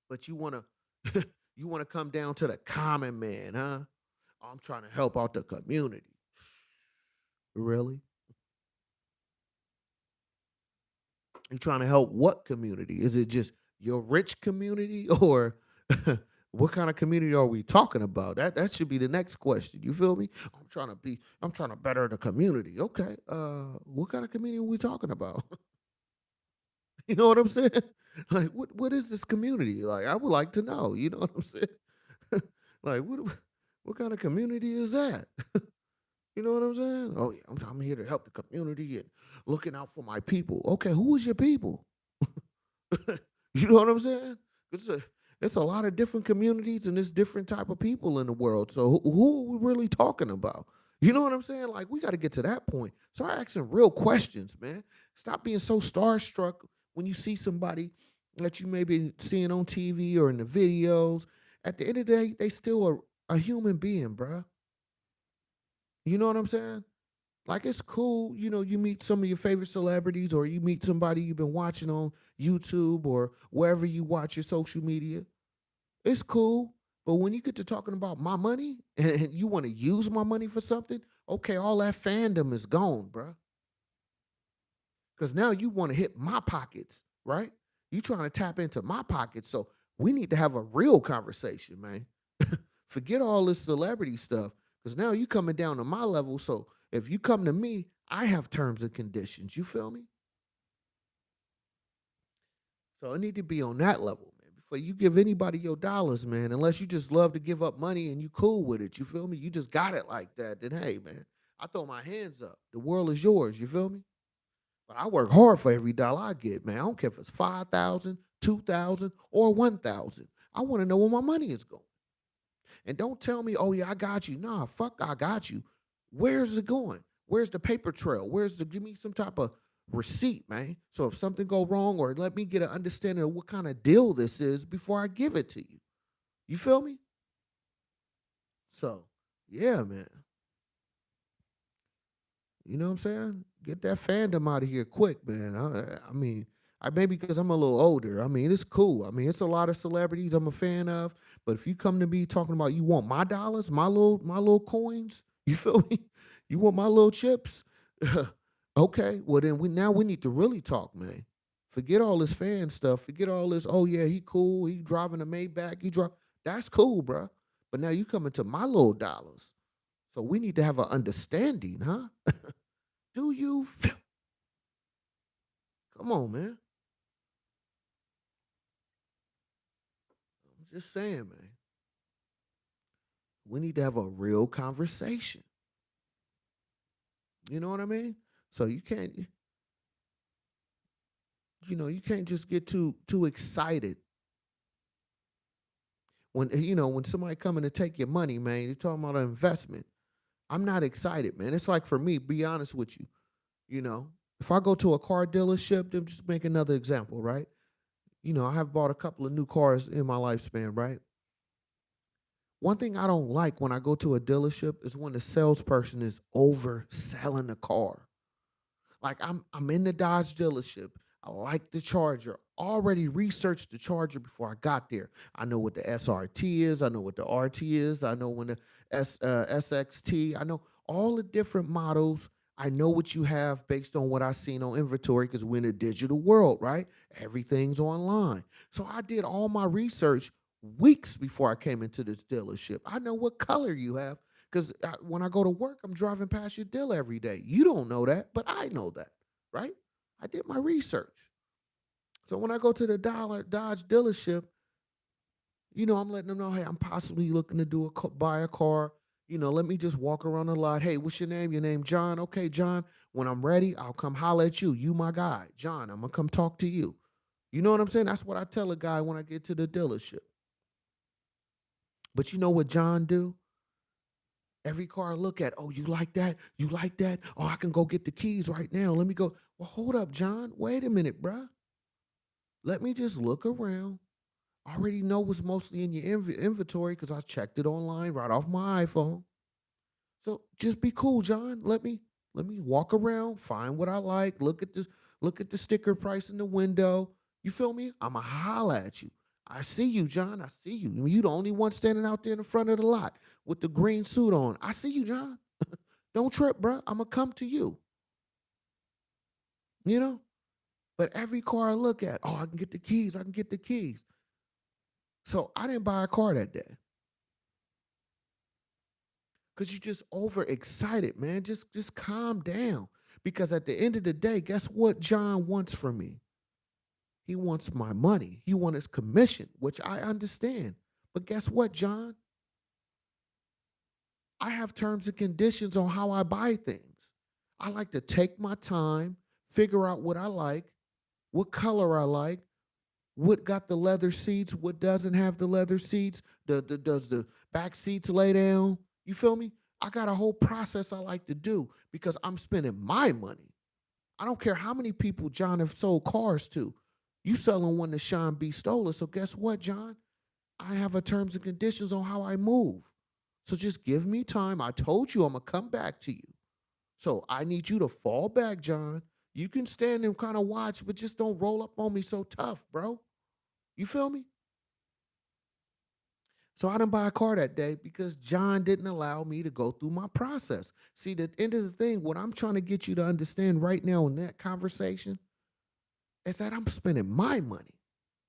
But you wanna you wanna come down to the common man, huh? I'm trying to help out the community. Really? You trying to help what community? Is it just your rich community, or what kind of community are we talking about? That should be the next question. You feel me? I'm trying to better the community. Okay. What kind of community are we talking about? You know what I'm saying? Like what is this community? Like I would like to know. You know what I'm saying? Like what kind of community is that? You know what I'm saying? Oh yeah, I'm here to help the community and looking out for my people. Okay, who is your people? You know what I'm saying? It's a it's a lot of different communities and there's different type of people in the world. So who are we really talking about? You know what I'm saying? Like we got to get to that point. Start asking real questions, man. Stop being so starstruck when you see somebody that you may be seeing on TV or in the videos. At the end of the day, they still a human being, bruh. You know what I'm saying? Like it's cool, you meet some of your favorite celebrities or you meet somebody you've been watching on YouTube or wherever you watch your social media. It's cool. But when you get to talking about my money and you want to use my money for something, okay, all that fandom is gone, bruh. Because now you want to hit my pockets, right? You trying to tap into my pockets. So we need to have a real conversation, man. Forget all this celebrity stuff. Because now you coming down to my level. So if you come to me, I have terms and conditions. You feel me? So it need to be on that level, man. Before you give anybody your dollars, man, unless you just love to give up money and you cool with it. You feel me? You just got it like that. Then hey, man, I throw my hands up. The world is yours. You feel me? But I work hard for every dollar I get, man. I don't care if it's 5,000, 2,000, or 1,000. I want to know where my money is going. And don't tell me, oh yeah, I got you. Nah, fuck, I got you. Where's it going? Where's the paper trail? Give me some type of receipt, man? So if something go wrong, or let me get an understanding of what kind of deal this is before I give it to you. You feel me? So yeah, man. You know what I'm saying? Get that fandom out of here quick, man. I mean, I maybe because I'm a little older. I mean, it's cool. I mean, it's a lot of celebrities I'm a fan of. But if you come to me talking about you want my dollars, my little coins, you feel me? You want my little chips? Okay, well then we need to really talk, man. Forget all this fan stuff. Forget all this. Oh yeah, he cool. He driving a Maybach. He drive. That's cool, bruh. But now you coming to my little dollars. So we need to have an understanding, huh? Do you feel? Come on, man. I'm just saying, man. We need to have a real conversation. You know what I mean? So you can't just get too excited when somebody coming to take your money, man. You're talking about an investment. I'm not excited, man. It's like for me, be honest with you. You know, if I go to a car dealership, then just make another example, right? I have bought a couple of new cars in my lifespan, right? One thing I don't like when I go to a dealership is when the salesperson is overselling the car. Like I'm in the Dodge dealership. I like the Charger. Already researched the Charger before I got there. I know what the SRT is. I know what the RT is. I know when the SXT. I know all the different models. I know what you have based on what I've seen on inventory because we're in a digital world, right? Everything's online. So I did all my research weeks before I came into this dealership. I know what color you have because when I go to work, I'm driving past your dealer every day. You don't know that, but I know that, right? I did my research. So when I go to the Dodge dealership, I'm letting them know, hey, I'm possibly looking to buy a car. Let me just walk around the lot. Hey, what's your name? Your name John. Okay, John. When I'm ready, I'll come holler at you. You my guy, John. I'm gonna come talk to you. You know what I'm saying? That's what I tell a guy when I get to the dealership. But you know what John do? Every car I look at, oh, you like that? You like that? Oh, I can go get the keys right now. Let me go. Well, hold up, John. Wait a minute, bruh. Let me just look around. I already know what's mostly in your inventory because I checked it online right off my iPhone. So just be cool, John. Let me walk around, find what I like, look at the sticker price in the window. You feel me? I'ma holla at you. I see you, John. I see you. You the only one standing out there in the front of the lot with the green suit on. I see you, John. Don't trip, bro. I'm gonna come to you. You know. But every car I look at, oh, I can get the keys. I can get the keys. So I didn't buy a car that day because you just overexcited, man. Just calm down. Because at the end of the day, guess what John wants from me? He wants my money. He wants his commission, which I understand. But guess what, John? I have terms and conditions on how I buy things. I like to take my time, figure out what I like, what color I like, what got the leather seats, what doesn't have the leather seats, does the back seats lay down? You feel me? I got a whole process I like to do because I'm spending my money. I don't care how many people John have sold cars to. You selling one to Sean B. Stoller. So guess what, John? I have a terms and conditions on how I move. So just give me time. I told you I'm gonna come back to you. So I need you to fall back, John. You can stand and kind of watch, but just don't roll up on me so tough, bro. You feel me? So I didn't buy a car that day because John didn't allow me to go through my process. See, the end of the thing, what I'm trying to get you to understand right now in that conversation is that I'm spending my money,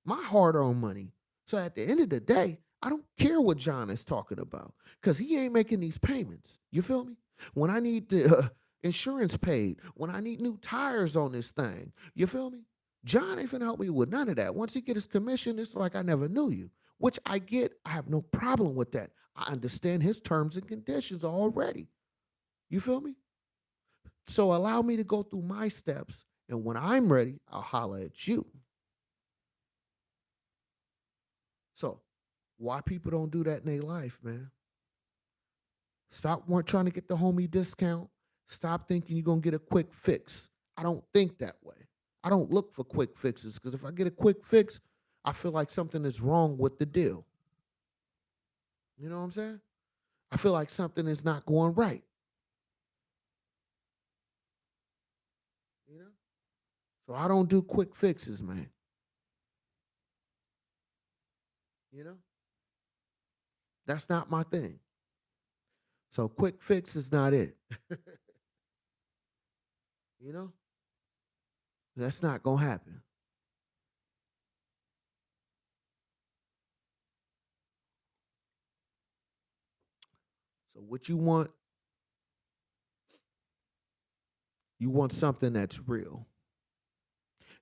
my hard-earned money. So at the end of the day, I don't care what John is talking about because he ain't making these payments. You feel me? When I need the insurance paid, when I need new tires on this thing, you feel me? John ain't finna help me with none of that. Once he get his commission, it's like I never knew you, which I get. I have no problem with that. I understand his terms and conditions already. You feel me? So allow me to go through my steps, and when I'm ready, I'll holler at you. So why people don't do that in their life, man? Stop trying to get the homie discount. Stop thinking you're gonna get a quick fix. I don't think that way. I don't look for quick fixes because if I get a quick fix, I feel like something is wrong with the deal. You know what I'm saying? I feel like something is not going right. You know? So I don't do quick fixes, man. You know? That's not my thing. So quick fix is not it. You know? That's not gonna happen. So what you want something that's real.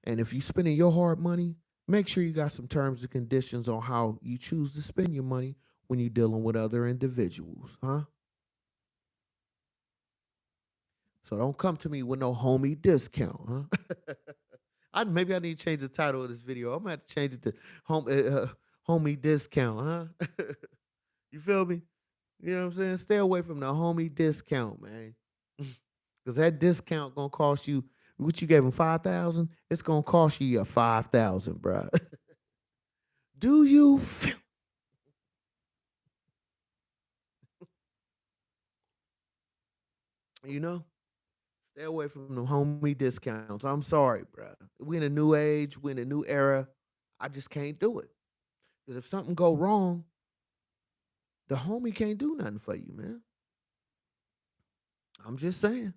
And if you're spending your hard money, make sure you got some terms and conditions on how you choose to spend your money when you're dealing with other individuals, huh? So don't come to me with no homie discount, huh? Maybe I need to change the title of this video. I'm gonna have to change it to homie discount, huh? You feel me? You know what I'm saying? Stay away from the homie discount, man. Because that discount gonna cost you what you gave him 5,000. It's gonna cost you your 5,000, bro. Do you feel? You know? Stay away from the homie discounts. I'm sorry, bro. We in a new age. We in a new era. I just can't do it. Because if something go wrong, the homie can't do nothing for you, man. I'm just saying.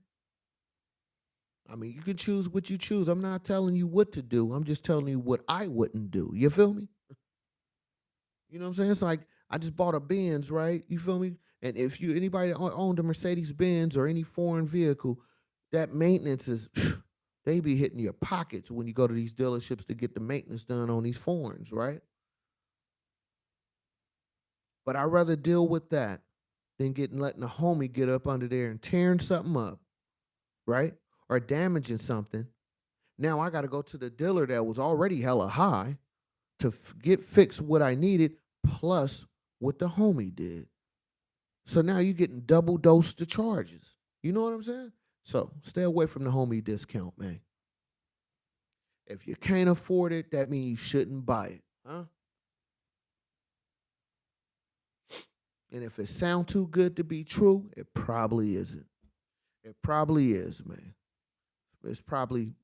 I mean, you can choose what you choose. I'm not telling you what to do. I'm just telling you what I wouldn't do. You feel me? You know what I'm saying? It's like I just bought a Benz, right? You feel me? And if you anybody that owned a Mercedes Benz or any foreign vehicle, that maintenance is they be hitting your pockets when you go to these dealerships to get the maintenance done on these foreigns, right? But I'd rather deal with that than letting a homie get up under there and tearing something up, right? Or damaging something. Now I got to go to the dealer that was already hella high to get fixed what I needed, plus what the homie did. So now you're getting double dose the charges. You know what I'm saying? So stay away from the homie discount, man. If you can't afford it, that means you shouldn't buy it, huh? And if it sounds too good to be true, it probably isn't. It probably is, man. It's probably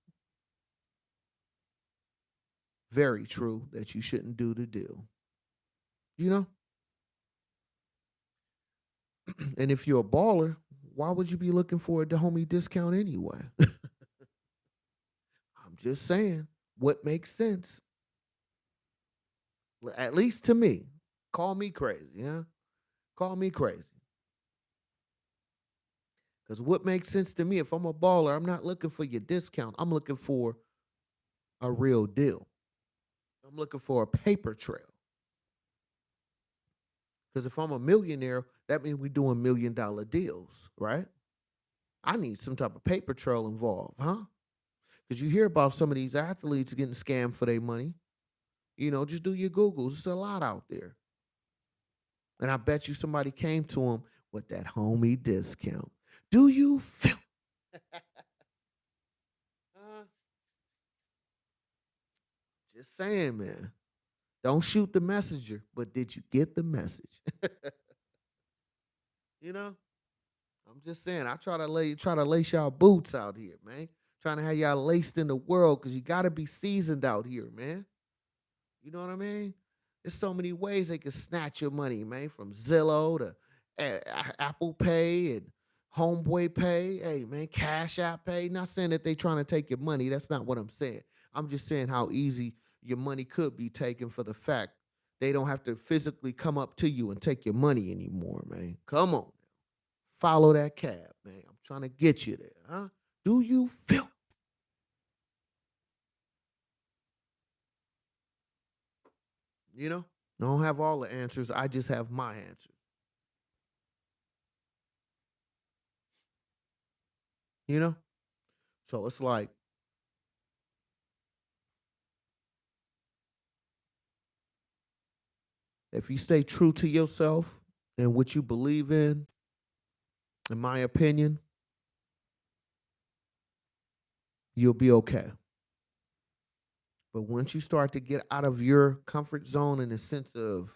very true that you shouldn't do the deal. You know? And if you're a baller, why would you be looking for a homie discount anyway? I'm just saying what makes sense. At least to me. Call me crazy, yeah? Call me crazy. Because what makes sense to me, if I'm a baller, I'm not looking for your discount. I'm looking for a real deal. I'm looking for a paper trail. Because if I'm a millionaire, that means we're doing $1 million deals, right? I need some type of paper trail involved, huh? Because you hear about some of these athletes getting scammed for their money. Just do your Googles. There's a lot out there. And I bet you somebody came to him with that homie discount. Do you feel? Uh, just saying, man. Don't shoot the messenger, but did you get the message? you know? I'm just saying, I try to lace y'all boots out here, man. Trying to have y'all laced in the world because you gotta be seasoned out here, man. You know what I mean? There's so many ways they can snatch your money, man, from Zillow to Apple Pay and Homeboy Pay. Hey, man, Cash App Pay. Not saying that they trying to take your money. That's not what I'm saying. I'm just saying how easy your money could be taken for the fact they don't have to physically come up to you and take your money anymore, man. Come on. Follow that cab, man. I'm trying to get you there, huh? Do you feel? You know? I don't have all the answers. I just have my answers. You know? So it's like if you stay true to yourself and what you believe in my opinion, you'll be okay. But once you start to get out of your comfort zone in the sense of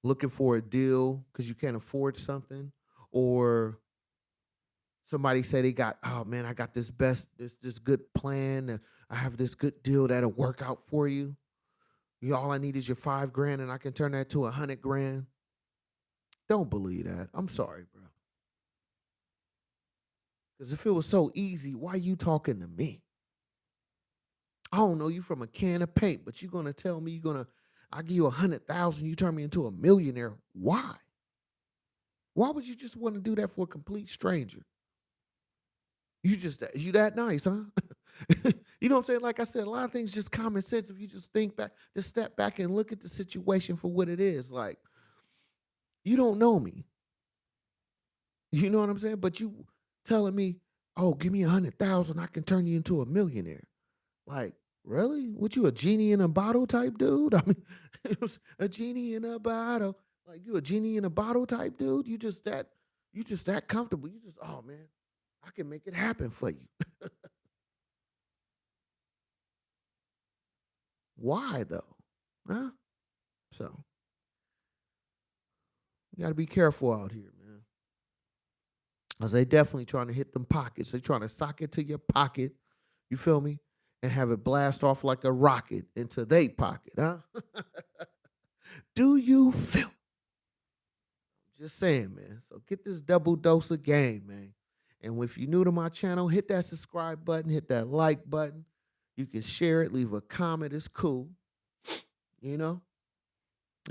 looking for a deal because you can't afford something, or somebody say they got, oh man, I got this good plan. I have this good deal that'll work out for you. All I need is your 5 grand and I can turn that to 100 grand. Don't believe that. I'm sorry, bro. Because if it was so easy, why you talking to me? I don't know you from a can of paint, but you're gonna tell me I give you 100,000, you turn me into a millionaire. Why? Why would you just want to do that for a complete stranger? You that nice, huh? You know what I'm saying? Like I said, a lot of things just common sense. If you just think back, just step back and look at the situation for what it is. Like, you don't know me. You know what I'm saying? But you telling me, oh, give me 100,000, I can turn you into a millionaire. Like, really? What, you a genie in a bottle type dude? I mean, it was a genie in a bottle. Like, you a genie in a bottle type dude? You just that comfortable. You just, oh man, I can make it happen for you. Why though? Huh? So you gotta be careful out here, man. Cause they definitely trying to hit them pockets. They trying to sock it to your pocket. You feel me? And have it blast off like a rocket into their pocket, huh? Do you feel? Just saying, man. So get this double dose of game, man. And if you're new to my channel, hit that subscribe button, hit that like button. You can share it, leave a comment. It's cool, you know.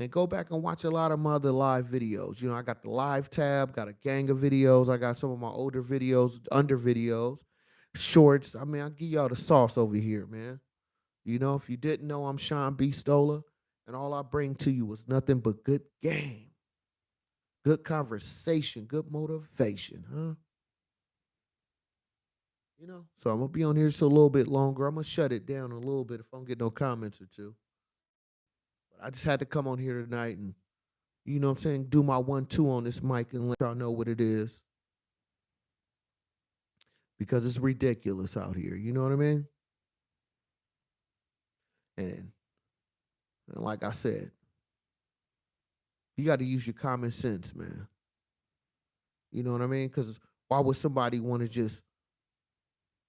And go back and watch a lot of my other live videos. I got the live tab, got a gang of videos. I got some of my older videos, under videos, shorts. I mean, I'll give y'all the sauce over here, man. If you didn't know, I'm Sean B. Stola, and all I bring to you was nothing but good game, good conversation, good motivation, huh? So I'm gonna be on here just a little bit longer. I'm gonna shut it down a little bit if I don't get no comments or two. But I just had to come on here tonight and what I'm saying, do my 1-2 on this mic and let y'all know what it is because it's ridiculous out here. You know what I mean? And like I said, you got to use your common sense, man. You know what I mean? Because why would somebody want to just,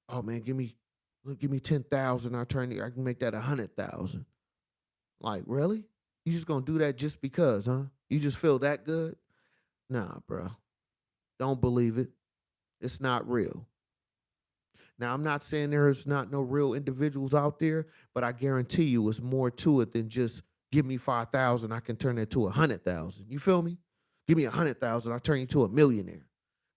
oh man, give me Look, give me 10,000. I can make that 100,000. Like, really? You just gonna do that just because, huh? You just feel that good? Nah, bro. Don't believe it. It's not real. Now, I'm not saying there's not no real individuals out there, but I guarantee you it's more to it than just give me 5,000, I can turn that to 100,000. You feel me? Give me 100,000, I'll turn you to a millionaire.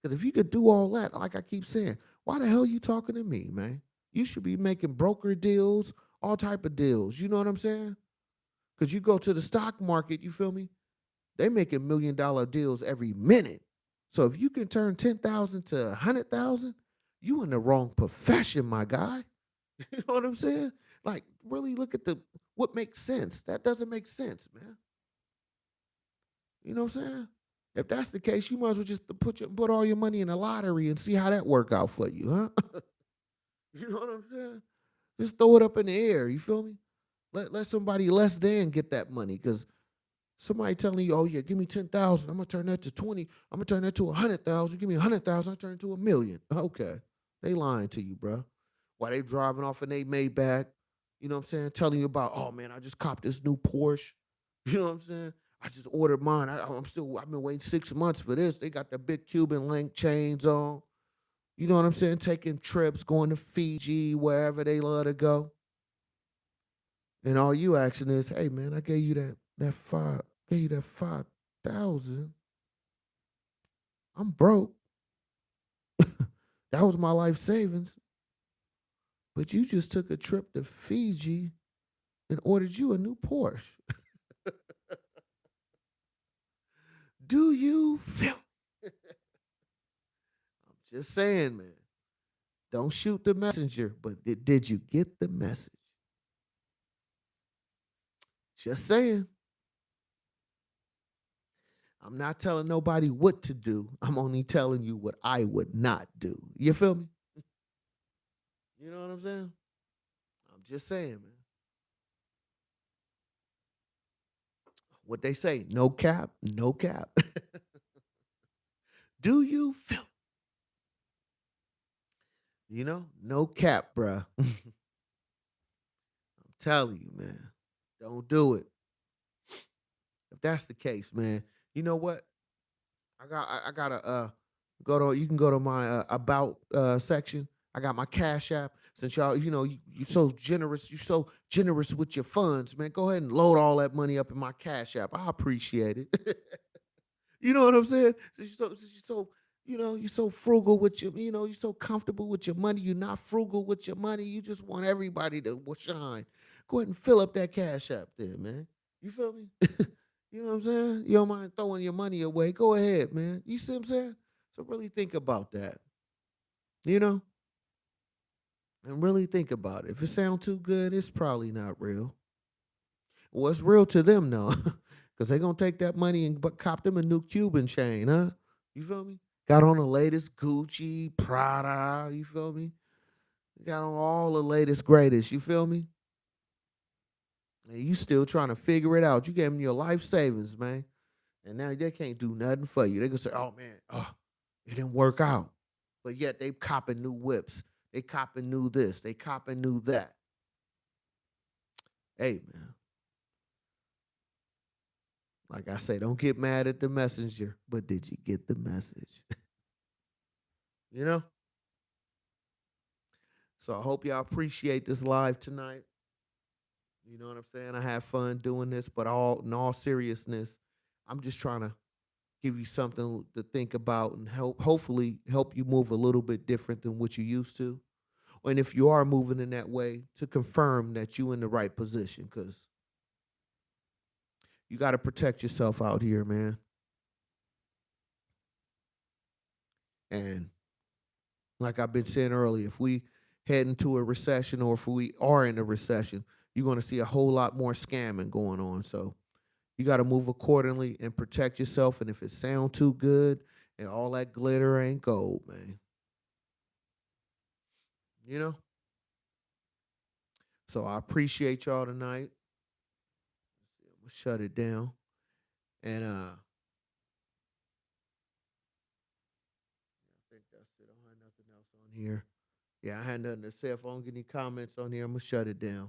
Because if you could do all that, like I keep saying, why the hell you talking to me, man? You should be making broker deals, all type of deals. You know what I'm saying? Because you go to the stock market, you feel me? They making $1 million deals every minute. So if you can turn 10,000 to 100,000, you in the wrong profession, my guy. You know what I'm saying? Like, really look at the what makes sense. That doesn't make sense, man. You know what I'm saying? If that's the case, you might as well just put all your money in the lottery and see how that work out for you, huh? You know what I'm saying? Just throw it up in the air. You feel me? Let somebody less than get that money, because somebody telling you, oh yeah, give me 10,000, I'm gonna turn that to 20, I'm gonna turn that to 100,000, give me 100,000, I turn it to a million. Okay, they lying to you, bro. While they driving off in they Maybach, you know what I'm saying, telling you about, oh man, I just copped this new Porsche. You know what I'm saying? I just ordered mine. I've been waiting 6 months for this. They got the big Cuban link chains on. You know what I'm saying? Taking trips, going to Fiji, wherever they love to go. And all you asking is, hey man, I gave you that 5,000. I'm broke. That was my life savings. But you just took a trip to Fiji and ordered you a new Porsche. Do you feel? I'm just saying, man. Don't shoot the messenger, but did you get the message? Just saying. I'm not telling nobody what to do. I'm only telling you what I would not do. You feel me? You know what I'm saying? I'm just saying, man. What they say, no cap, no cap. Do you feel? No cap, bruh. I'm telling you, man. Don't do it. If that's the case, man, you know what? I gotta go to you can go to my about section. I got my Cash App. Since y'all, you're so generous, with your funds, man. Go ahead and load all that money up in my Cash App. I appreciate it. You know what I'm saying? You're so frugal with you're so comfortable with your money. You're not frugal with your money. You just want everybody to shine. Go ahead and fill up that Cash App there, man. You feel me? You know what I'm saying? You don't mind throwing your money away. Go ahead, man. You see what I'm saying? So really think about that, you know? And really think about it. If it sounds too good, it's probably not real. What's real to them, though? Because they're going to take that money and cop them a new Cuban chain, huh? You feel me? Got on the latest Gucci, Prada, you feel me? Got on all the latest, greatest, you feel me? And you still trying to figure it out. You gave them your life savings, man. And now they can't do nothing for you. They can say, oh, man, it didn't work out. But yet they copping new whips. They copping new this. They copping new that. Hey, man, like I say, don't get mad at the messenger, but did you get the message? you know? So I hope y'all appreciate this live tonight. You know what I'm saying? I have fun doing this, but in all seriousness, I'm just trying to give you something to think about and hopefully help you move a little bit different than what you used to. And if you are moving in that way, to confirm that you in the right position, because you got to protect yourself out here, man. And like I've been saying earlier, if we head into a recession or if we are in a recession, you're going to see a whole lot more scamming going on. So you got to move accordingly and protect yourself. And if it sounds too good and all that glitter ain't gold, man, you know? So I appreciate y'all tonight. I'm gonna shut it down. And I think that's it. I don't have nothing else on here. Yeah, I had nothing to say. If I don't get any comments on here, I'm gonna shut it down.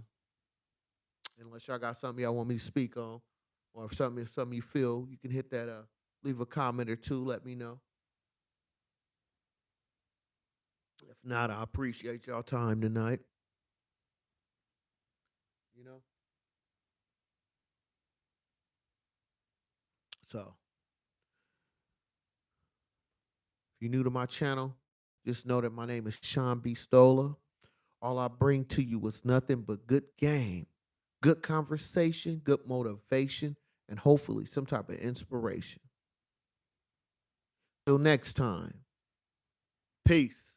Unless y'all got something y'all want me to speak on, or if something you feel, you can hit that leave a comment or two, let me know. If not, I appreciate y'all time tonight. You know? So if you're new to my channel, just know that my name is Sean B. Stoller. All I bring to you is nothing but good game, good conversation, good motivation, and hopefully some type of inspiration. Till next time, peace.